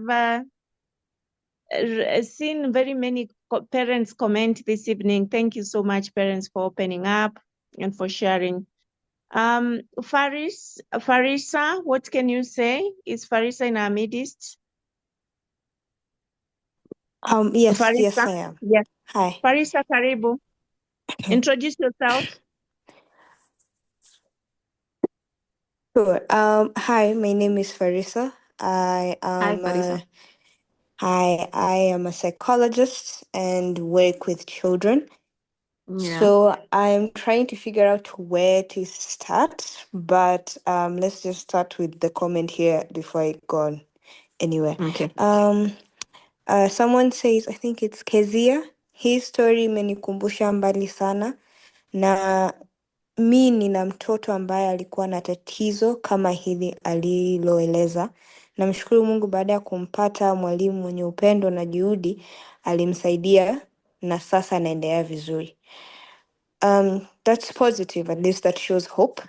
S2: seen very many parents comment this evening. Thank you so much, parents, for opening up and for sharing. Farisa, what can you say? Is Farisa in our midst?
S3: Yes,
S2: Farisa?
S3: yes, I am.
S2: Yes.
S3: Hi.
S2: Farisa, karibu. Introduce yourself.
S3: Sure. Hi, my name is Farisa. I
S1: Hi,
S3: am
S1: Farisa.
S3: I am a psychologist and work with children.
S1: Yeah.
S3: So I'm trying to figure out where to start, but let's just start with the comment here before I go on anywhere.
S1: Okay.
S3: Someone says, I think it's Kezia. Hii story imenikumbusha mbali sana na mi nina mtoto ambaye alikuwa na tatizo kama hili aliloeleza. Namshukuru Mungu, baada ya kumpata mwalimu mwenye upendo na juhudi, alimsaidia na sasa anaendelea vizuri. That's positive. At least that shows hope.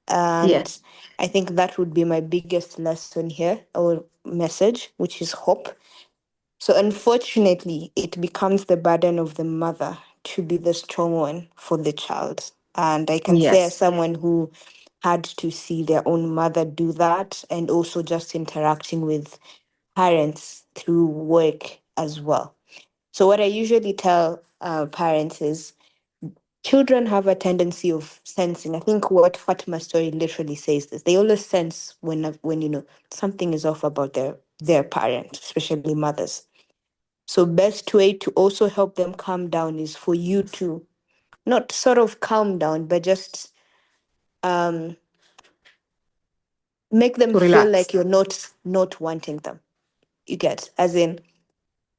S3: And
S1: Yes.
S3: I think that would be my biggest lesson here, or message, which is hope. So unfortunately, it becomes the burden of the mother to be the strong one for the child. And I can say, as
S1: Yes.
S3: someone who had to see their own mother do that, and also just interacting with parents through work as well. So what I usually tell parents is, children have a tendency of sensing. I think what Fatima's story literally says this. They always sense when something is off about their parent, especially mothers. So best way to also help them calm down is for you to not sort of calm down, but just um, make them
S1: To
S3: feel
S1: relax.
S3: like you're not wanting them. You get, as in,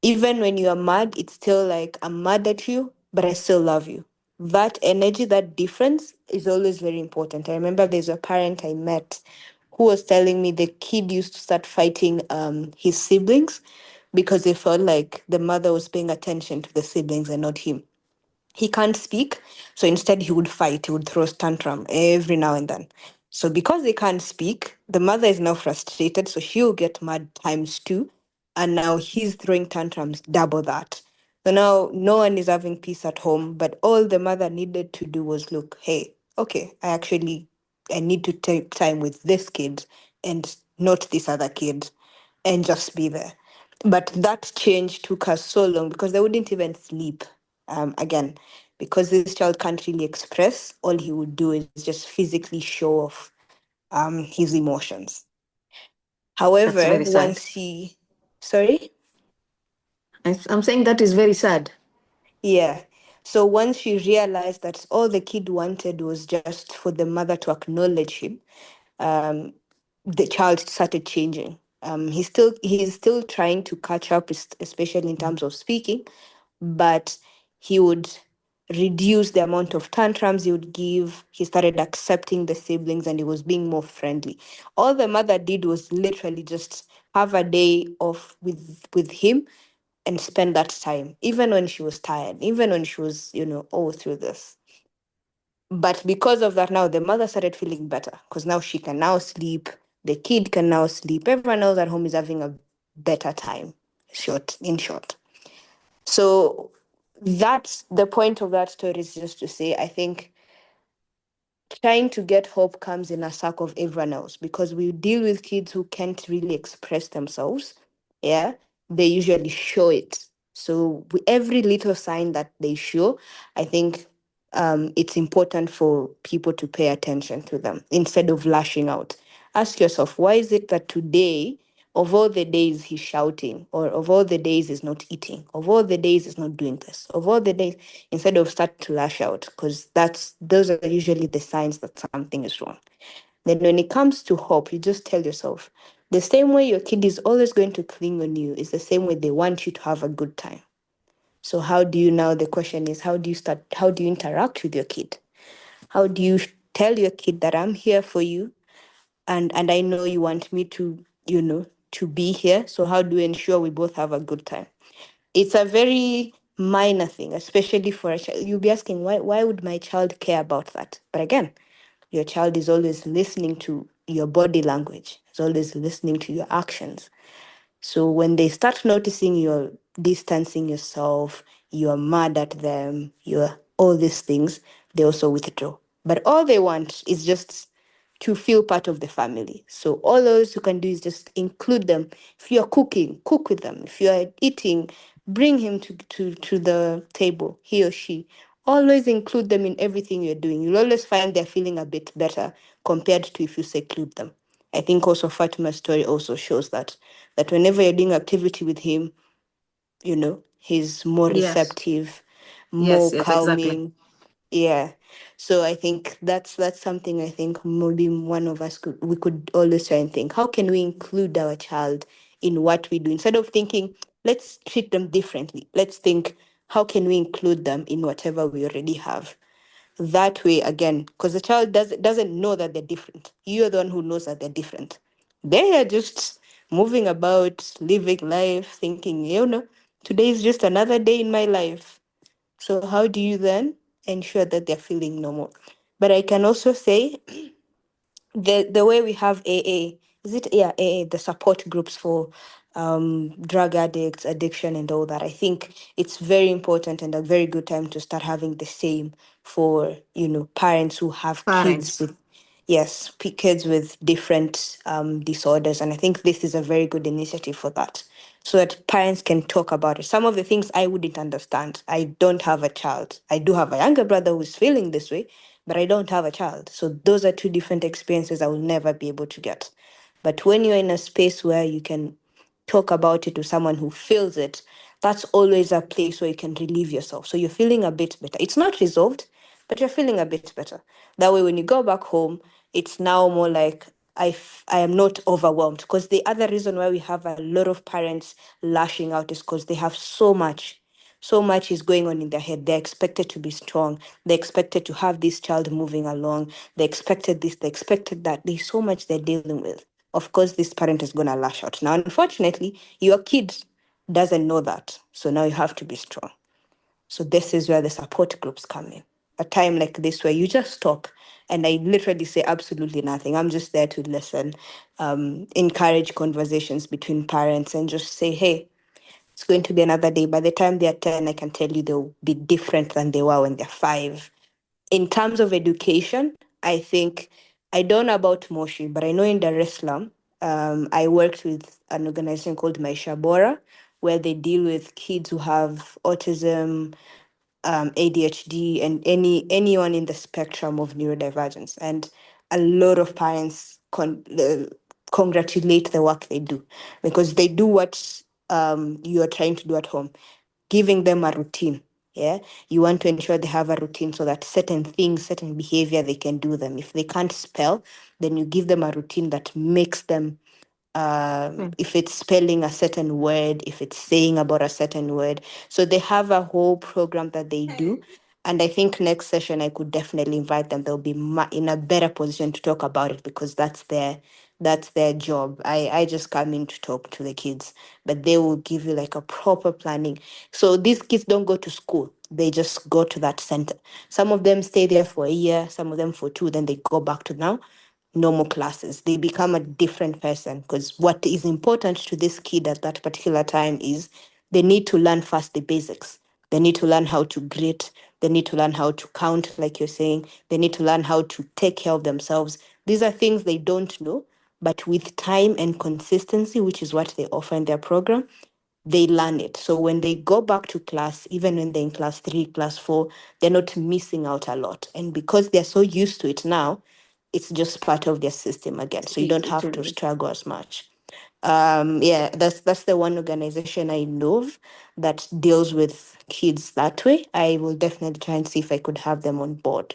S3: even when you are mad, it's still like, I'm mad at you, but I still love you. That energy, that difference is always very important. I remember there's a parent I met who was telling me the kid used to start fighting his siblings because they felt like the mother was paying attention to the siblings and not him. He can't speak, so instead he would fight. He would throw tantrum every now and then. So because they can't speak, the mother is now frustrated, so she'll get mad times two, and now he's throwing tantrums double that. So now no one is having peace at home, but all the mother needed to do was look, hey, okay, I need to take time with this kid and not this other kid, and just be there. But that change took us so long because they wouldn't even sleep. Again, because this child can't really express, all he would do is just physically show off his emotions.
S1: That's
S3: However,
S1: very sad.
S3: once he, sorry?
S1: I'm saying that is very sad.
S3: Yeah. So once she realized that all the kid wanted was just for the mother to acknowledge him, um, the child started changing. He's still trying to catch up, especially in terms of speaking, but he would reduce the amount of tantrums he would give. He started accepting the siblings and he was being more friendly. All the mother did was literally just have a day off with him and spend that time, even when she was tired, even when she was, all through this. But because of that, now the mother started feeling better because now she can now sleep. The kid can now sleep. Everyone else at home is having a better time. In short. So that's the point of that story, is just to say, I think trying to get hope comes in a circle of everyone else, because we deal with kids who can't really express themselves. Yeah, they usually show it. So every little sign that they show, I think it's important for people to pay attention to them instead of lashing out. Ask yourself, why is it that today, of all the days he's shouting, or of all the days he's not eating, of all the days he's not doing this, of all the days, instead of start to lash out, because those are usually the signs that something is wrong. Then when it comes to hope, you just tell yourself, the same way your kid is always going to cling on you is the same way they want you to have a good time. So how do you now, the question is, how do you interact with your kid? How do you tell your kid that I'm here for you, and I know you want me to, to be here. So how do we ensure we both have a good time? It's a very minor thing, especially for a child. You'll be asking, why would my child care about that? But again, your child is always listening to your body language, is always listening to your actions. So when they start noticing you're distancing yourself, you're mad at them, you're all these things, they also withdraw. But all they want is just to feel part of the family. So all those you can do is just include them. If you're cooking, cook with them. If you're eating, bring him to the table, he or she. Always include them in everything you're doing. You'll always find they're feeling a bit better compared to if you seclude them. I think also Fatima's story also shows that whenever you're doing activity with him, he's more
S1: Yes.
S3: receptive,
S1: Yes,
S3: more
S1: yes, exactly.
S3: calming. Yeah. So I think that's something I think maybe one of us could always try and think, how can we include our child in what we do? Instead of thinking, let's treat them differently. Let's think, how can we include them in whatever we already have? That way, again, because the child doesn't know that they're different. You're the one who knows that they're different. They are just moving about, living life, thinking, today is just another day in my life. So how do you then ensure that they're feeling normal? But I can also say the way we have AA, is it, yeah, AA, the support groups for drug addicts, addiction, and all that. I think it's very important and a very good time to start having the same for parents who have kids
S1: Parents.
S3: with, yes, kids with different disorders, and I think this is a very good initiative for that, so that parents can talk about it. Some of the things I wouldn't understand. I don't have a child. I do have a younger brother who's feeling this way, but I don't have a child. So those are two different experiences I will never be able to get. But when you're in a space where you can talk about it to someone who feels it, that's always a place where you can relieve yourself. So you're feeling a bit better. It's not resolved, but you're feeling a bit better. That way, when you go back home, it's now more like I am not overwhelmed. Because the other reason why we have a lot of parents lashing out is because they have so much. So much is going on in their head. They're expected to be strong. They're expected to have this child moving along. They expected this, they expected that. There's so much they're dealing with. Of course, this parent is going to lash out. Now, unfortunately, your kid doesn't know that. So now you have to be strong. So this is where the support groups come in. A time like this where you just talk, and I literally say absolutely nothing. I'm just there to listen, encourage conversations between parents, and just say, hey, it's going to be another day. By the time they're 10, I can tell you they'll be different than they were when they're 5. In terms of education, I think, I don't know about Moshi, but I know in Dar es Salaam, I worked with an organization called Maisha Bora, where they deal with kids who have autism, ADHD, and anyone in the spectrum of neurodivergence. And a lot of parents congratulate the work they do, because they do what you are trying to do at home, giving them a routine. Yeah, you want to ensure they have a routine so that certain things, certain behavior, they can do them. If they can't spell, then you give them a routine that makes them,
S1: Mm.
S3: if it's spelling a certain word, if it's saying about a certain word. So they have a whole program that they do. And I think next session I could definitely invite them. They'll be in a better position to talk about it, because that's their job. I just come in to talk to the kids, but they will give you like a proper planning. So these kids don't go to school. They just go to that center. Some of them stay there for a year, some of them for 2, then they go back to now normal classes. They become a different person, because what is important to this kid at that particular time is they need to learn first the basics. They need to learn how to greet. They need to learn how to count, like you're saying. They need to learn how to take care of themselves. These are things they don't know, but with time and consistency, which is what they offer in their program, they learn it. So when they go back to class, even when they're in class 3, class 4, they're not missing out a lot. And because they're so used to it now, it's just part of their system again.
S1: It's
S3: So you don't
S1: easy
S3: have
S1: to
S3: to
S1: do.
S3: struggle as much. Yeah, that's the one organization I know of that deals with kids that way. I will definitely try and see if I could have them on board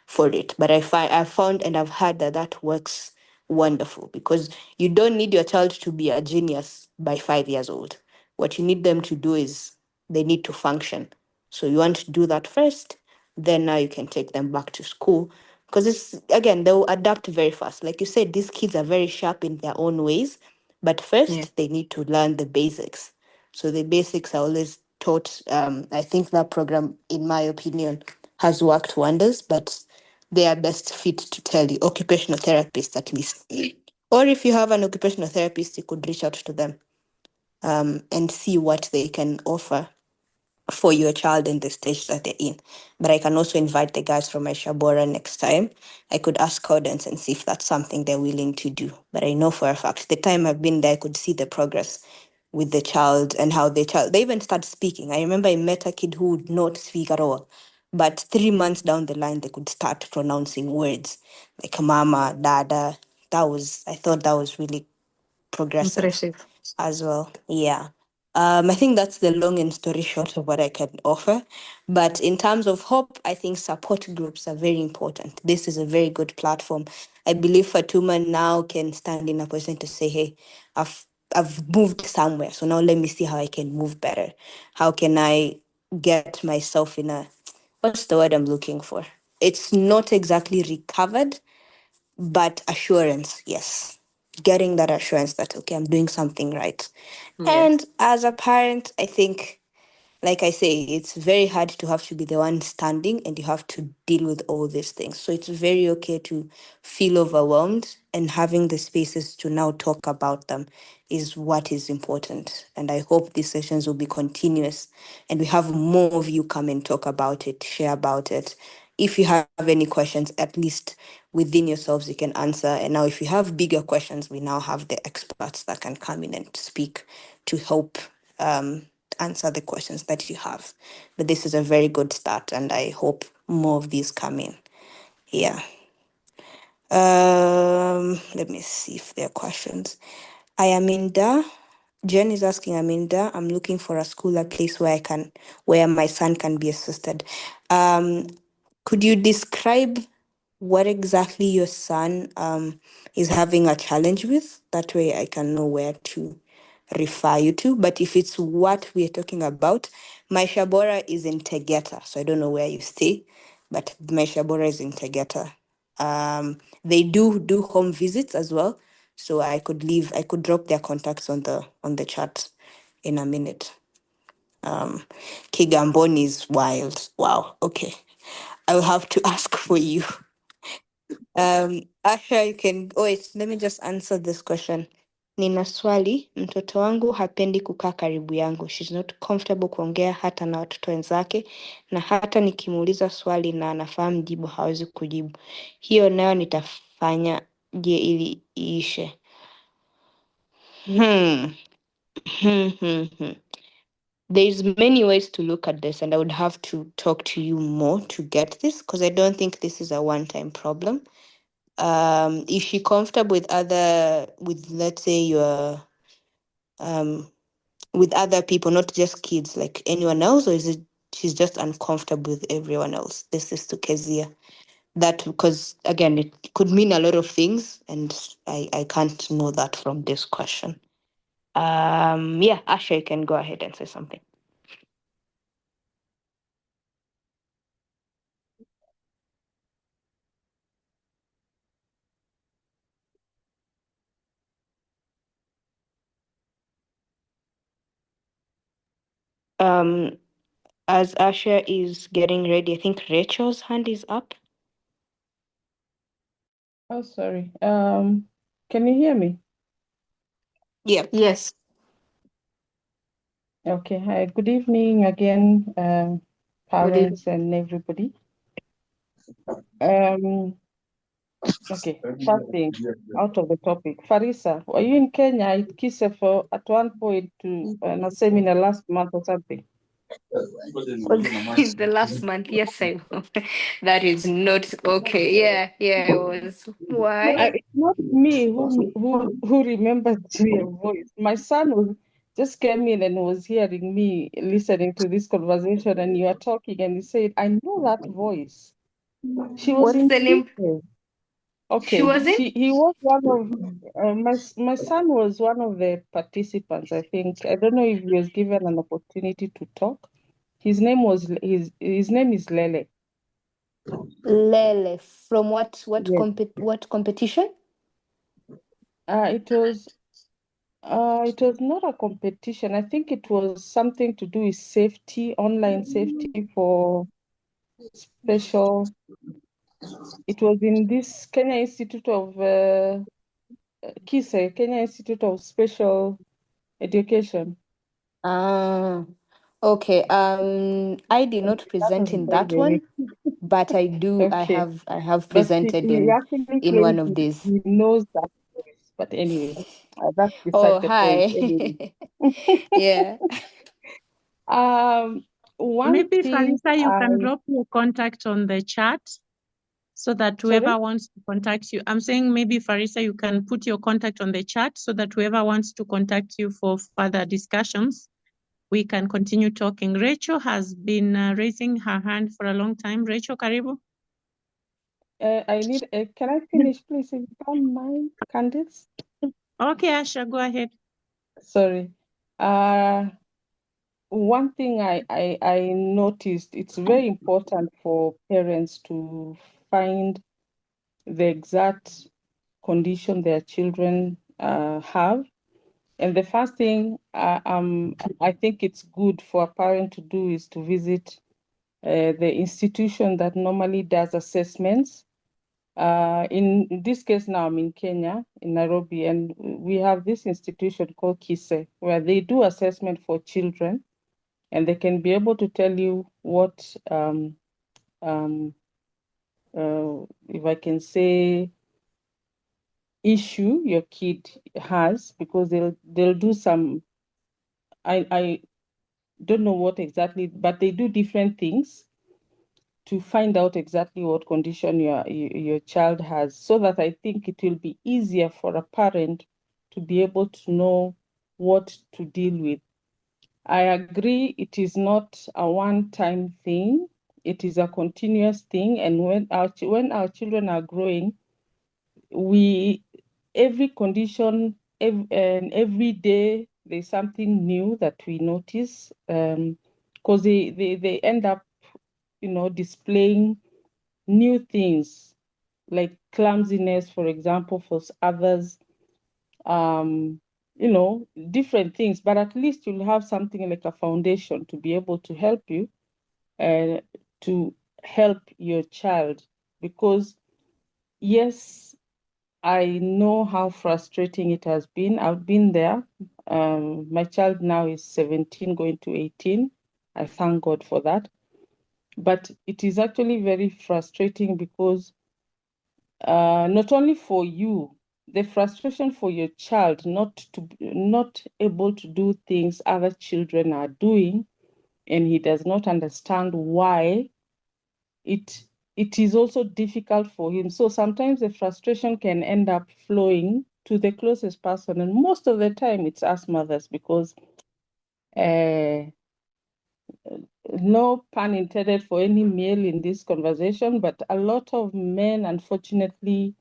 S3: for it. But I found and I've heard that that works wonderful, because you don't need your child to be a genius by 5 years old. What you need them to do is they need to function. So you want to do that first, then now you can take them back to school, because it's, again, they'll adapt very fast. Like you said, these kids are very sharp in their own ways, but
S1: Yeah.
S3: first they need to learn the basics. So the basics are always taught. I think that program, in my opinion, has worked wonders, but they are best fit to tell you, occupational therapists at least. Or if you have an occupational therapist, you could reach out to them, and see what they can offer for your child in the stage that they're in. But I can also invite the guys from my Shabora next time. I could ask Cordance and see if that's something they're willing to do. But I know for a fact, the time I've been there, I could see the progress with the child, and how they even start speaking. I remember I met a kid who would not speak at all. But 3 months down the line, they could start pronouncing words like mama, dada. I thought that was really progressive
S1: Impressive.
S3: as well. Yeah. I think that's the long and story short of what I can offer. But in terms of hope, I think support groups are very important. This is a very good platform. I believe Fatuma now can stand in a position to say, hey, I've I've moved somewhere. So now let me see how I can move better. How can I get myself in a, what's the word I'm looking for? it's not exactly recovered, but assurance, yes. Getting that assurance that, okay, I'm doing something right.
S1: Yes.
S3: And as a parent, I think, like I say, it's very hard to have to be the one standing and you have to deal with all these things. So it's very okay to feel overwhelmed, and having the spaces to now talk about them is what is important. And I hope these sessions will be continuous and we have more of you come and talk about it, share about it. If you have any questions, at least within yourselves, you can answer. And now, if you have bigger questions, we now have the experts that can come in and speak to help um, answer the questions that you have. But this is a very good start, and I hope more of these come in. Yeah. Let me see if there are questions. I am in Da. Jen is asking, Aminda, I'm looking for a school, a place where my son can be assisted. Could you describe what exactly your son is having a challenge with? That way I can know where to refer you to. But if it's what we're talking about, my Shabora is in Tegeta. So I don't know where you stay, but my Shabora is in Tegeta. They do home visits as well. So I could drop their contacts on the chat in a minute. Kigamboni is wild. Wow. Okay. I will have to ask for you. Asha, you can wait, let me just answer this question. Nina swali, mtoto wangu hapendi kukaa karibu yangu. She's not comfortable kuongea hata na watoto wenzake, na hata nikimuuliza swali na anafahamu jibu hawezi kujibu. Hiyo nayo nitafanya je ili iishe? Hmm. There's many ways to look at this, and I would have to talk to you more to get this, because I don't think this is a one-time problem. Is she comfortable with let's say your with other people, not just kids, like anyone else, or is it she's just uncomfortable with everyone else? This is to Kezia. That, because again, it could mean a lot of things, and I can't know that from this question. Yeah, Asha, you can go ahead and say something. As Asha is getting ready, I think Rachel's hand is up.
S4: Oh, sorry. Can you hear me?
S3: Yep.
S1: Yes.
S4: Okay. Hi. Good evening again,
S1: Good evening.
S4: parents and everybody. Okay. First thing out of the topic. Farisa, were you in Kenya at Kisefo at one point to a seminar last month or something?
S3: In the last month, yes, that is not okay. Yeah, it was. Why?
S4: It's not me who remembers your voice. My son just came in and was hearing me listening to this conversation, and you are talking, and he said, "I know that voice." She was
S3: What's
S4: in
S3: the name?
S4: tears.
S3: She
S4: Okay,
S3: wasn't?
S4: he was one of my son was one of the participants. I think I don't know if he was given an opportunity to talk. His name is Lele.
S3: Lele. From
S4: Yes.
S3: what competition?
S4: It was not a competition. I think it was something to do with safety, online safety for special. It was in this Kenya Institute of KISE, Kenya Institute of Special Education.
S3: Ah, okay. I did not
S4: That was
S3: present in that
S4: very,
S3: one, but I do.
S4: okay.
S3: I have
S4: But he,
S3: presented
S4: he actually
S3: in one
S4: claims
S3: of these.
S4: he knows that voice. But anyway, that's
S3: Oh,
S4: beside the point.
S3: hi.
S4: Anyway.
S3: Yeah.
S4: One
S2: Maybe
S4: thing
S2: Farisa, you can drop your contact on the chat so that whoever
S4: sorry?
S2: wants to contact you. I'm saying maybe Farisa, you can put your contact on the chat so that whoever wants to contact you for further discussions, we can continue talking. Rachel has been raising her hand for a long time. Rachel, karibu.
S4: Can I finish, please, if you don't mind, Candice?
S2: Okay, Asha, go ahead.
S4: Sorry. Uh, one thing I noticed, it's very important for parents to find the exact condition their children have. And the first thing I think it's good for a parent to do is to visit the institution that normally does assessments. In this case now, I'm in Kenya, in Nairobi, and we have this institution called KISE, where they do assessment for children, and they can be able to tell you what, if I can say, issue your kid has, because they'll do some, I don't know what exactly, but they do different things to find out exactly what condition your child has, so that I think it will be easier for a parent to be able to know what to deal with. I agree it is not a one-time thing. It is a continuous thing. And when our children are growing, every condition, and every day there's something new that we notice, because they end up, displaying new things like clumsiness, for example, for others, different things. But at least you'll have something like a foundation to be able to help you, to help your child. Because yes, I know how frustrating it has been. I've been there. My child now is 17, going to 18. I thank God for that. But it is actually very frustrating because not only for you, the frustration for your child not able to do things other children are doing, and he does not understand why. It is also difficult for him. So sometimes the frustration can end up flowing to the closest person, and most of the time it's us mothers, because no pun intended for any male in this conversation, but a lot of men, unfortunately,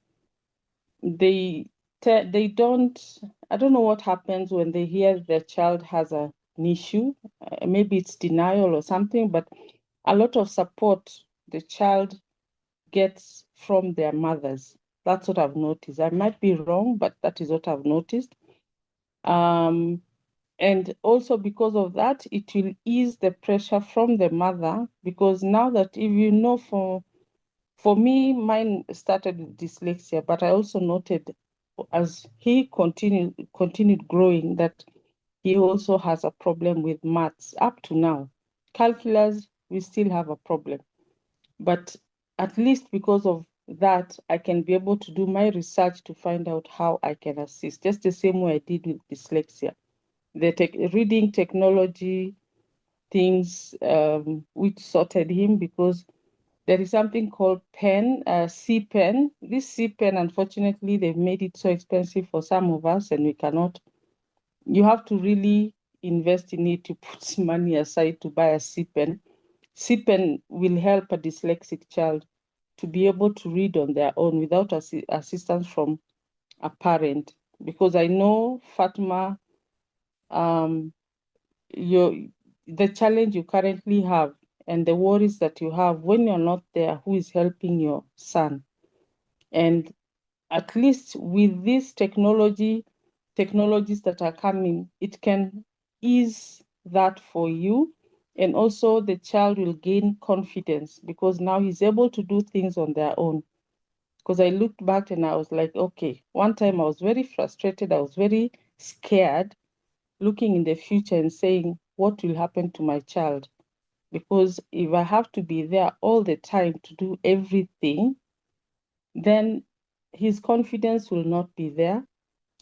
S4: they don't, I don't know what happens when they hear their child has an issue. Maybe it's denial or something, but a lot of support the child gets from their mothers. That's what I've noticed. I might be wrong, but that is what I've noticed. And also because of that, it will ease the pressure from the mother, because now that, if you know, for me, mine started with dyslexia, but I also noted as he continued growing that he also has a problem with maths up to now. Calculus, we still have a problem. But at least because of that, I can be able to do my research to find out how I can assist, just the same way I did with dyslexia. The reading technology things, which sorted him, because there is something called pen, C pen. This C pen, unfortunately, they've made it so expensive for some of us, and we cannot. You have to really invest in it to put money aside to buy a C pen. C pen will help a dyslexic child to be able to read on their own without assistance from a parent. Because I know, Fatma, the challenge you currently have and the worries that you have when you're not there, who is helping your son? And at least with this technologies that are coming, it can ease that for you. And also the child will gain confidence, because now he's able to do things on their own. Because I looked back and I was like, okay, one time I was very frustrated. I was very scared, looking in the future and saying, what will happen to my child? Because if I have to be there all the time to do everything, then his confidence will not be there,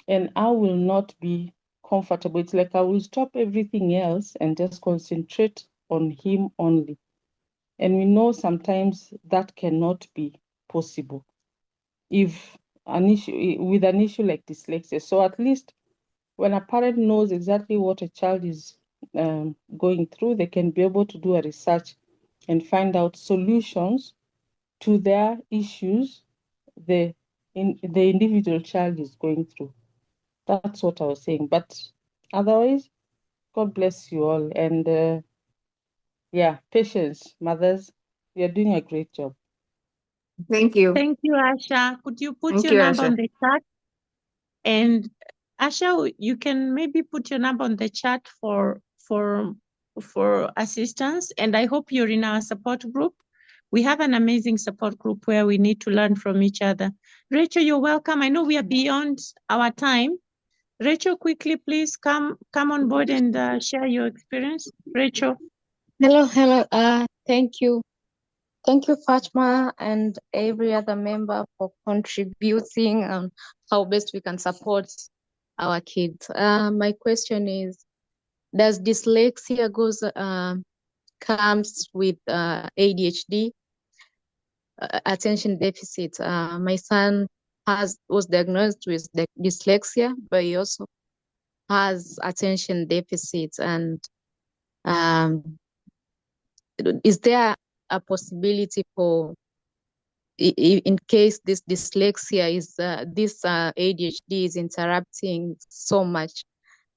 S4: and I will not be comfortable. It's like I will stop everything else and just concentrate on him only. And we know sometimes that cannot be possible if with an issue like dyslexia. So at least when a parent knows exactly what a child is going through, they can be able to do a research and find out solutions to their issues the individual child is going through. That's what I was saying. But otherwise, God bless you all. And yeah, patience, mothers. You're doing a great job.
S1: Thank you.
S2: Thank you, Asha. Could you put
S1: Thank
S2: your
S1: you,
S2: number on
S1: Asha.
S2: the chat? And Asha, you can maybe put your number on the chat for assistance. And I hope you're in our support group. We have an amazing support group where we need to learn from each other. Rachel, you're welcome. I know we are beyond our time. Rachel, quickly, please come on board and share your experience. Rachel.
S5: Hello. Thank you. Thank you, Fatma, and every other member for contributing on how best we can support our kids. My question is, does dyslexia comes with ADHD, attention deficit? My son was diagnosed with dyslexia, but he also has attention deficit. And is there a possibility for, in case this dyslexia is this ADHD is interrupting so much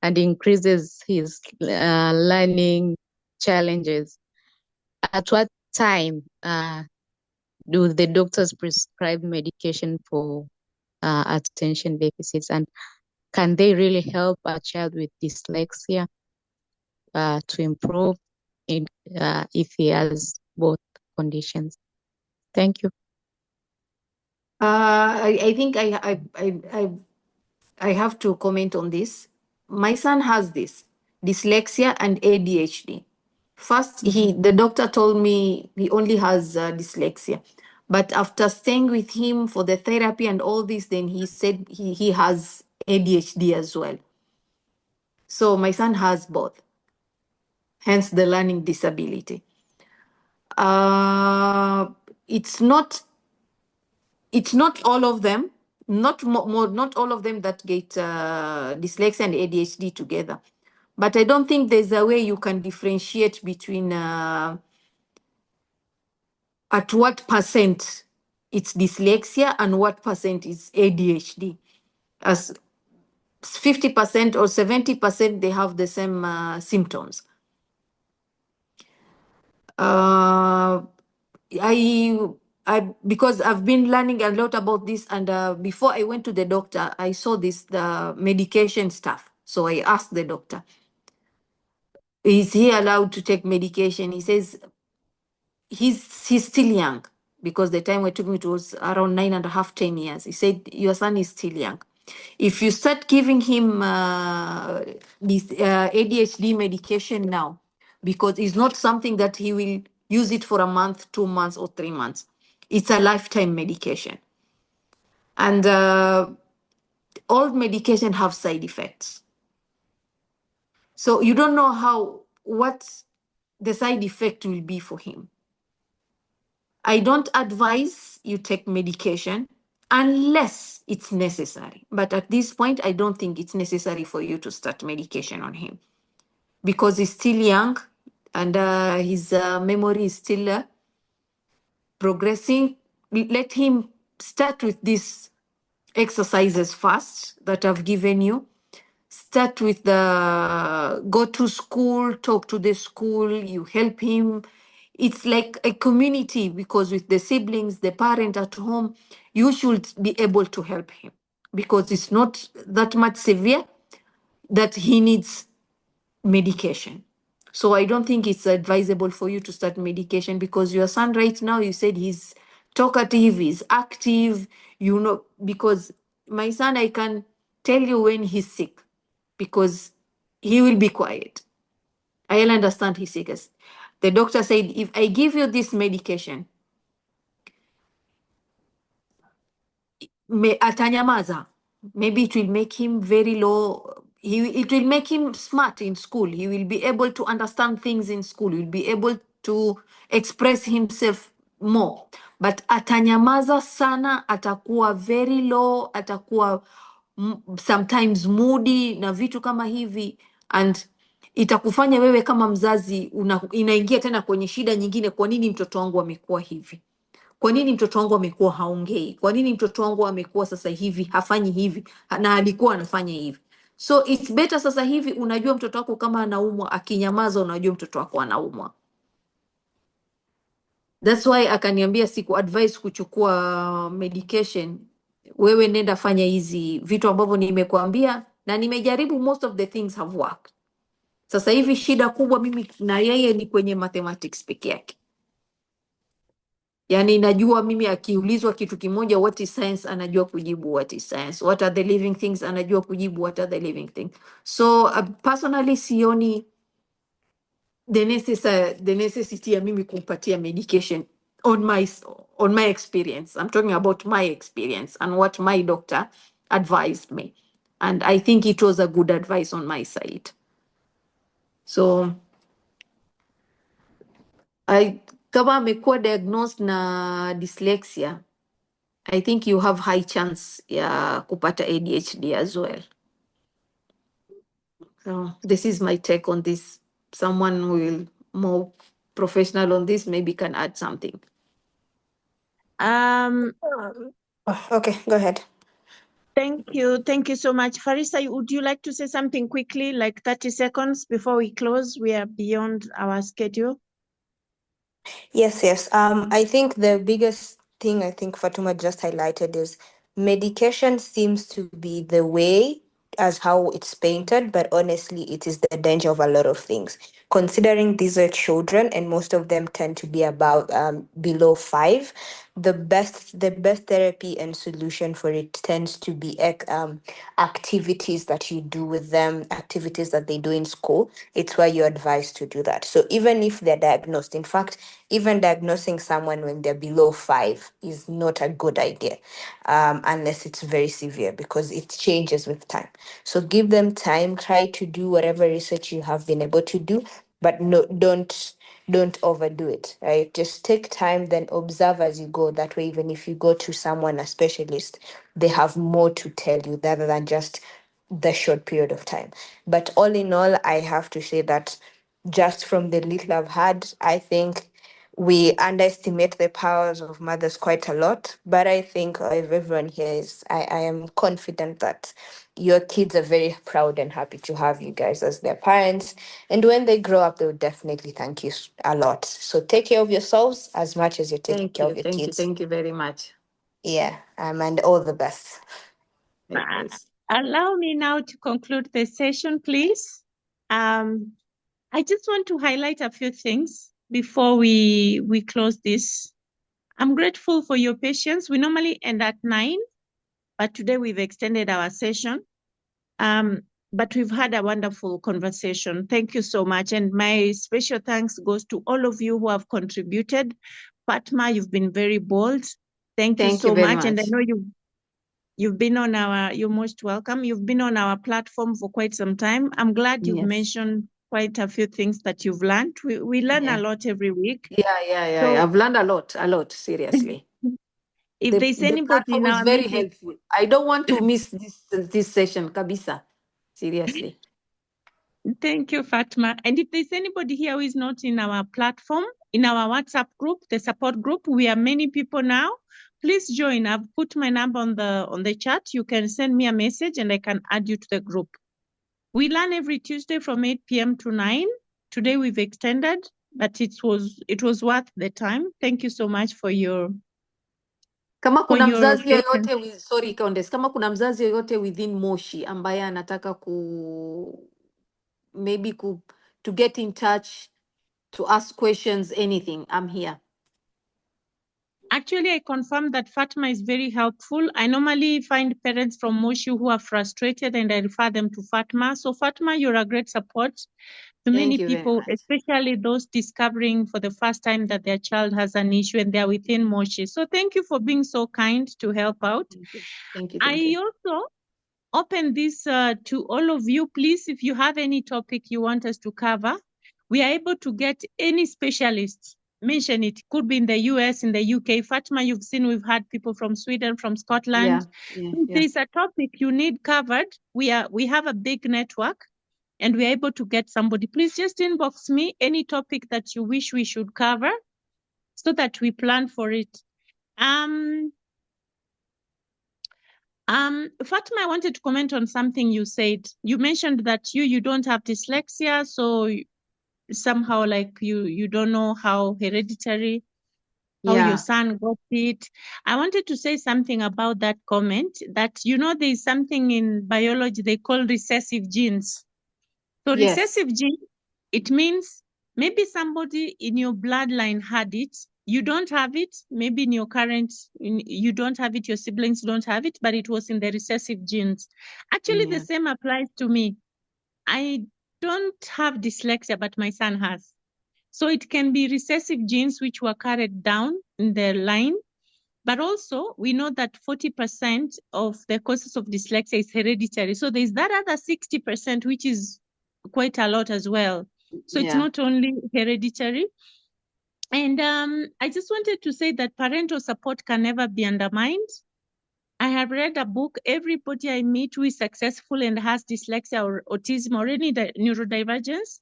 S5: and increases his learning challenges, at what time do the doctors prescribe medication for attention deficits, and can they really help a child with dyslexia to improve if he has both conditions? Thank you.
S1: I think I have to comment on this. My son has this dyslexia and ADHD. First, the doctor told me he only has dyslexia, but after staying with him for the therapy and all this, then he said he has ADHD as well. So my son has both, hence the learning disability. It's not all of them, not all of them that get dyslexia and ADHD together. But I don't think there's a way you can differentiate between at what percent it's dyslexia and what percent is ADHD. As 50% or 70%, they have the same symptoms. Because I've been learning a lot about this, and before I went to the doctor, I saw the medication stuff. So I asked the doctor, is he allowed to take medication? He says he's still young, because the time we took him, it was around 9.5, 10 years. He said, your son is still young. If you start giving him this ADHD medication now, because it's not something that he will use it for a month, 2 months, or 3 months. It's a lifetime medication. And all medication have side effects. So you don't know what the side effect will be for him. I don't advise you take medication unless it's necessary. But at this point, I don't think it's necessary for you to start medication on him, because he's still young and his memory is still progressing. Let him start with these exercises first that I've given you. Start with the go to school, talk to the school, you help him. It's like a community, because with the siblings, the parent at home, you should be able to help him, because it's not that much severe that he needs medication. So I don't think it's advisable for you to start medication, because your son right now, you said he's talkative, he's active, because my son, I can tell you when he's sick, because he will be quiet. I'll understand he's sick. The doctor said, if I give you this medication, atanyamaza. Maybe it will make him very low. It will make him smart in school. He will be able to understand things in school. He will be able to express himself more. But atanyamaza sana, atakuwa very low, atakuwa sometimes moody na vitu kama hivi, and itakufanya wewe kama mzazi inaingia tena kwenye shida nyingine. Kwa nini mtoto wangu amekuwa hivi? Kwa nini mtoto wangu amekuwa haongei? Kwa nini mtoto wangu amekuwa sasa hivi hafanyi hivi na alikuwa anafanya hivi? So it's better sasa hivi unajua mtoto wako kama anaumwa, akinyamaza unajua mtoto wako anaumwa. That's why akaniambia siku advise kuchukua medication. Wewe nenda fanya hizi vitu ambavyo nimekuambia na nimejaribu, most of the things have worked. Sasa hivi shida kubwa mimi na yeye ni kwenye mathematics peke yake. Yani najua mimi akiulizwa kitu kimoja, what is science, anajua kujibu what is science. What are the living things, anajua kujibu what are the living things. So personally sioni the necessity ya mimi kumpatia medication on my experience. I'm talking about my experience and what my doctor advised me. And I think it was a good advice on my side. So kama amekuwa diagnosed na dyslexia, I think you have high chance ya kupata ADHD as well. So this is my take on this. Someone who will more professional on this maybe can add something.
S3: Okay, go ahead.
S2: Thank you so much. Farisa, would you like to say something quickly, like 30 seconds before we close? We are beyond our schedule.
S3: Yes. I think the biggest thing I think Fatuma just highlighted is medication seems to be the way as how it's painted, but honestly, it is the danger of a lot of things. Considering these are children and most of them tend to be about below 5, the best therapy and solution for it tends to be activities that you do with them, activities that they do in school. It's why you're advised to do that. So even if they're diagnosed, in fact, even diagnosing someone when they're below 5 is not a good idea, unless it's very severe, because it changes with time. So give them time, try to do whatever research you have been able to do, but no, don't overdo it, right? Just take time, then observe as you go. That way, even if you go to someone, a specialist, they have more to tell you rather than just the short period of time. But all in all, I have to say that just from the little I've had, I think we underestimate the powers of mothers quite a lot. But I think if everyone here is, I am confident that your kids are very proud and happy to have you guys as their parents. And when they grow up, they will definitely thank you a lot. So take care of yourselves as much as you're taking care of your kids.
S1: Thank you very much.
S3: Yeah, and all the best.
S1: Likewise.
S2: Allow me now to conclude the session, please. I just want to highlight a few things before we close this. I'm grateful for your patience. We normally end at 9, but today we've extended our session. But we've had a wonderful conversation. Thank you so much. And my special thanks goes to all of you who have contributed. Fatma, you've been very bold. Thank you so much. And I know you've been on you're most welcome. You've been on our platform for quite some time. I'm glad you've mentioned quite a few things that you've learned. We learn a lot every week.
S1: Yeah.
S2: So,
S1: I've learned a lot, seriously.
S2: If there's anybody in
S1: platform is
S2: our
S1: very
S2: meeting,
S1: helpful. I don't want to miss this session, kabisa. Seriously.
S2: Thank you, Fatma. And if there's anybody here who is not in our platform, in our WhatsApp group, the support group, we are many people now. Please join. I've put my number on the chat. You can send me a message and I can add you to the group. We learn every Tuesday from 8 p.m. to 9. Today we've extended, but it was worth the time. Thank you so much for your
S1: Kama kuna mzazi
S2: patience.
S1: yoyote sorry Condes, kama kuna mzazi yoyote within Moshi ambaye anataka maybe to get in touch, to ask questions, anything, I'm here.
S2: Actually, I confirm that Fatma is very helpful. I normally find parents from Moshi who are frustrated and I refer them to Fatma. So Fatma, you're a great support to many people, especially those discovering for the first time that their child has an issue and they're within Moshi. So thank you for being so kind to help out.
S1: Thank you.
S2: I also open this to all of you. Please, if you have any topic you want us to cover, we are able to get any specialists. Mention it. Could be in the US, in the UK. Fatma, you've seen we've had people from Sweden, from Scotland. If there's a topic you need covered, we have a big network and we're able to get somebody. Please just inbox me any topic that you wish we should cover so that we plan for it. Fatima, I wanted to comment on something you said. You mentioned that you don't have dyslexia, so somehow like you don't know how hereditary, how your
S1: Yeah.
S2: son got it. I wanted to say something about that comment, that there's something in biology they call recessive genes. So
S1: Yes.
S2: recessive gene, it means maybe somebody in your bloodline had it. You don't have it. Maybe in your you don't have it. Your siblings don't have it, but it was in the recessive genes. Actually, the
S1: Yeah.
S2: same applies to me. I don't have dyslexia, but my son has. So it can be recessive genes which were carried down in the line. But also, we know that 40% of the causes of dyslexia is hereditary. So there's that other 60%, which is quite a lot as well. So it's
S1: Yeah.
S2: not only hereditary. And I just wanted to say that parental support can never be undermined. I have read a book. Everybody I meet who is successful and has dyslexia or autism or any neurodivergence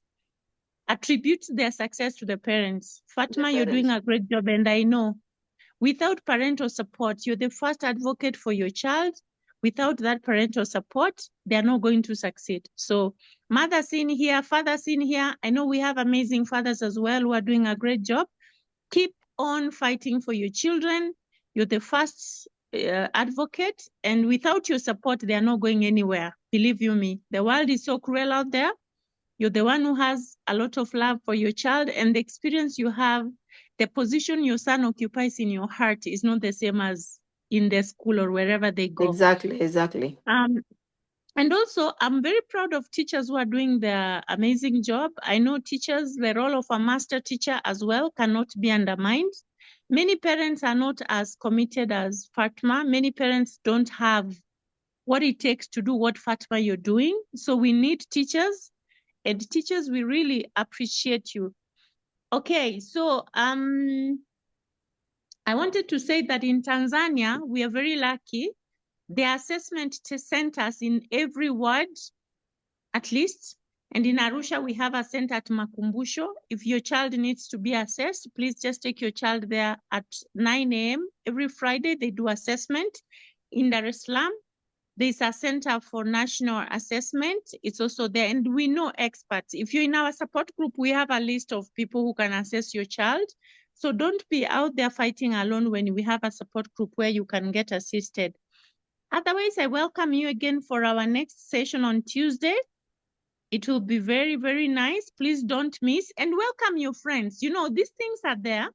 S2: attributes their success to the parents. Fatima, you're doing a great job, and I know without parental support, you're the first advocate for your child. Without that parental support, they're not going to succeed. So mothers in here, fathers in here, I know we have amazing fathers as well who are doing a great job. Keep on fighting for your children. You're the first advocate, and without your support, they are not going anywhere. Believe you me, the world is so cruel out there. You're the one who has a lot of love for your child, and the experience you have, the position your son occupies in your heart is not the same as in the school or wherever they go.
S1: Exactly.
S2: And also, I'm very proud of teachers who are doing their amazing job. I know teachers, the role of a master teacher as well cannot be undermined. Many parents are not as committed as Fatma. Many parents don't have what it takes to do what Fatma you're doing. So we need teachers, and teachers, we really appreciate you. Okay, so I wanted to say that in Tanzania, we are very lucky. The assessment centers in every ward, at least. And in Arusha, we have a center at Makumbusho. If your child needs to be assessed, please just take your child there at 9 a.m. Every Friday, they do assessment. In Dar es Salaam, there's a center for national assessment. It's also there. And we know experts. If you're in our support group, we have a list of people who can assess your child. So don't be out there fighting alone when we have a support group where you can get assisted. Otherwise, I welcome you again for our next session on Tuesday. It will be very, very nice. Please don't miss, and welcome your friends. These things are there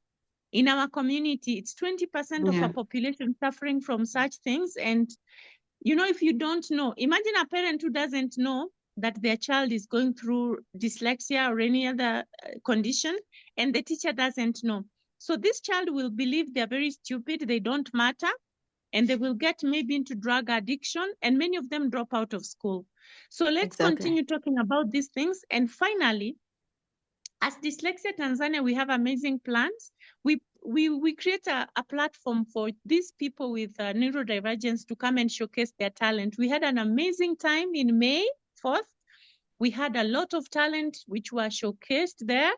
S2: in our community. It's 20% of our population suffering from such things. And, if you don't know, imagine a parent who doesn't know that their child is going through dyslexia or any other condition, and the teacher doesn't know. So this child will believe they're very stupid, they don't matter, and they will get maybe into drug addiction, and many of them drop out of school. So let's continue talking about these things. And finally, as Dyslexia Tanzania, we have amazing plans. We create a platform for these people with neurodivergence to come and showcase their talent. We had an amazing time in May 4th. We had a lot of talent which were showcased there.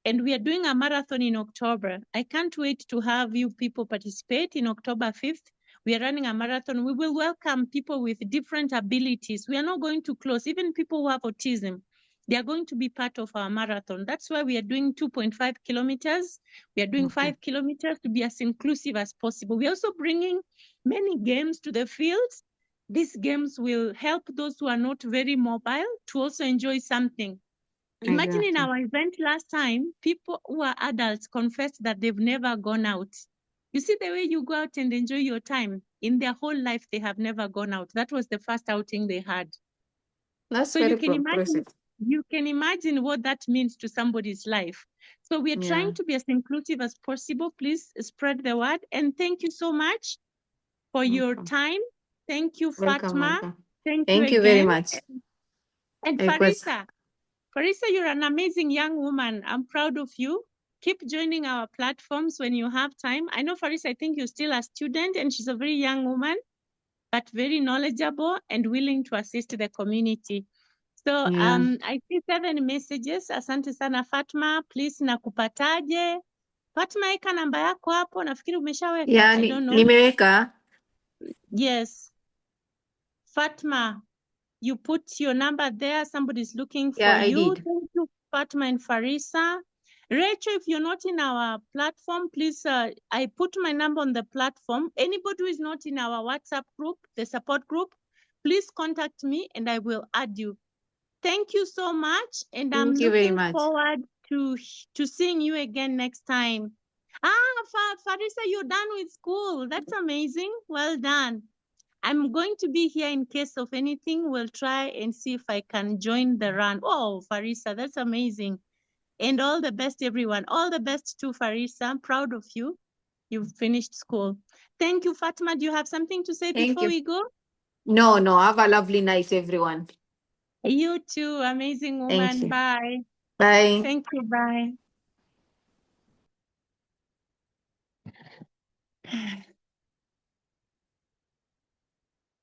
S2: And we are doing a marathon in October. I can't wait to have you people participate in October 5th. We are running a marathon. We will welcome people with different abilities. We are not going to close, even people who have autism. They are going to be part of our marathon. That's why we are doing 2.5 kilometers. We are doing 5 kilometers to be as inclusive as possible. We're also bringing many games to the field. These games will help those who are not very mobile to also enjoy something. Imagine in our event last time, people who are adults confessed that they've never gone out. You see the way you go out and enjoy your time. In their whole life, they have never gone out. That was the first outing they had.
S1: That's
S2: so
S1: very
S2: you can
S1: progressive.
S2: imagine what that means to somebody's life. So we are trying to be as inclusive as possible. Please spread the word. And thank you so much for your time. Thank you, Fatma. Thank you again.
S1: Very much.
S2: And Farisa, you're an amazing young woman. I'm proud of you. Keep joining our platforms when you have time. I know, Farisa, I think you're still a student, and she's a very young woman, but very knowledgeable and willing to assist the community. So I see 7 messages. Asante sana Fatma. Please, nakupataje? Fatma, eka namba yako hapo. Nafikiri umeshaweka. I don't know.
S1: Nimeweka.
S2: Yes. Fatma, you put your number there. Somebody's looking for
S1: Yeah, I
S2: you.
S1: did.
S2: Thank you, Fatma and Farisa. Rachel, if you're not in our platform, please, I put my number on the platform. Anybody who is not in our WhatsApp group, the support group, please contact me and I will add you. Thank you so much. And I'm
S1: Thank you very
S2: looking
S1: much.
S2: forward to seeing you again next time. Farisa, you're done with school. That's amazing. Well done. I'm going to be here in case of anything. We'll try and see if I can join the run. Oh, Farisa, that's amazing. And all the best, everyone. All the best to Farisa. I'm proud of you. You've finished school. Thank you, Fatma. Do you have something to say
S1: Thank
S2: before
S1: you.
S2: we go?
S1: No, have a lovely night, everyone.
S2: You too, amazing
S1: Thank
S2: woman.
S1: you.
S2: Bye.
S1: Bye.
S2: Thank you. Bye.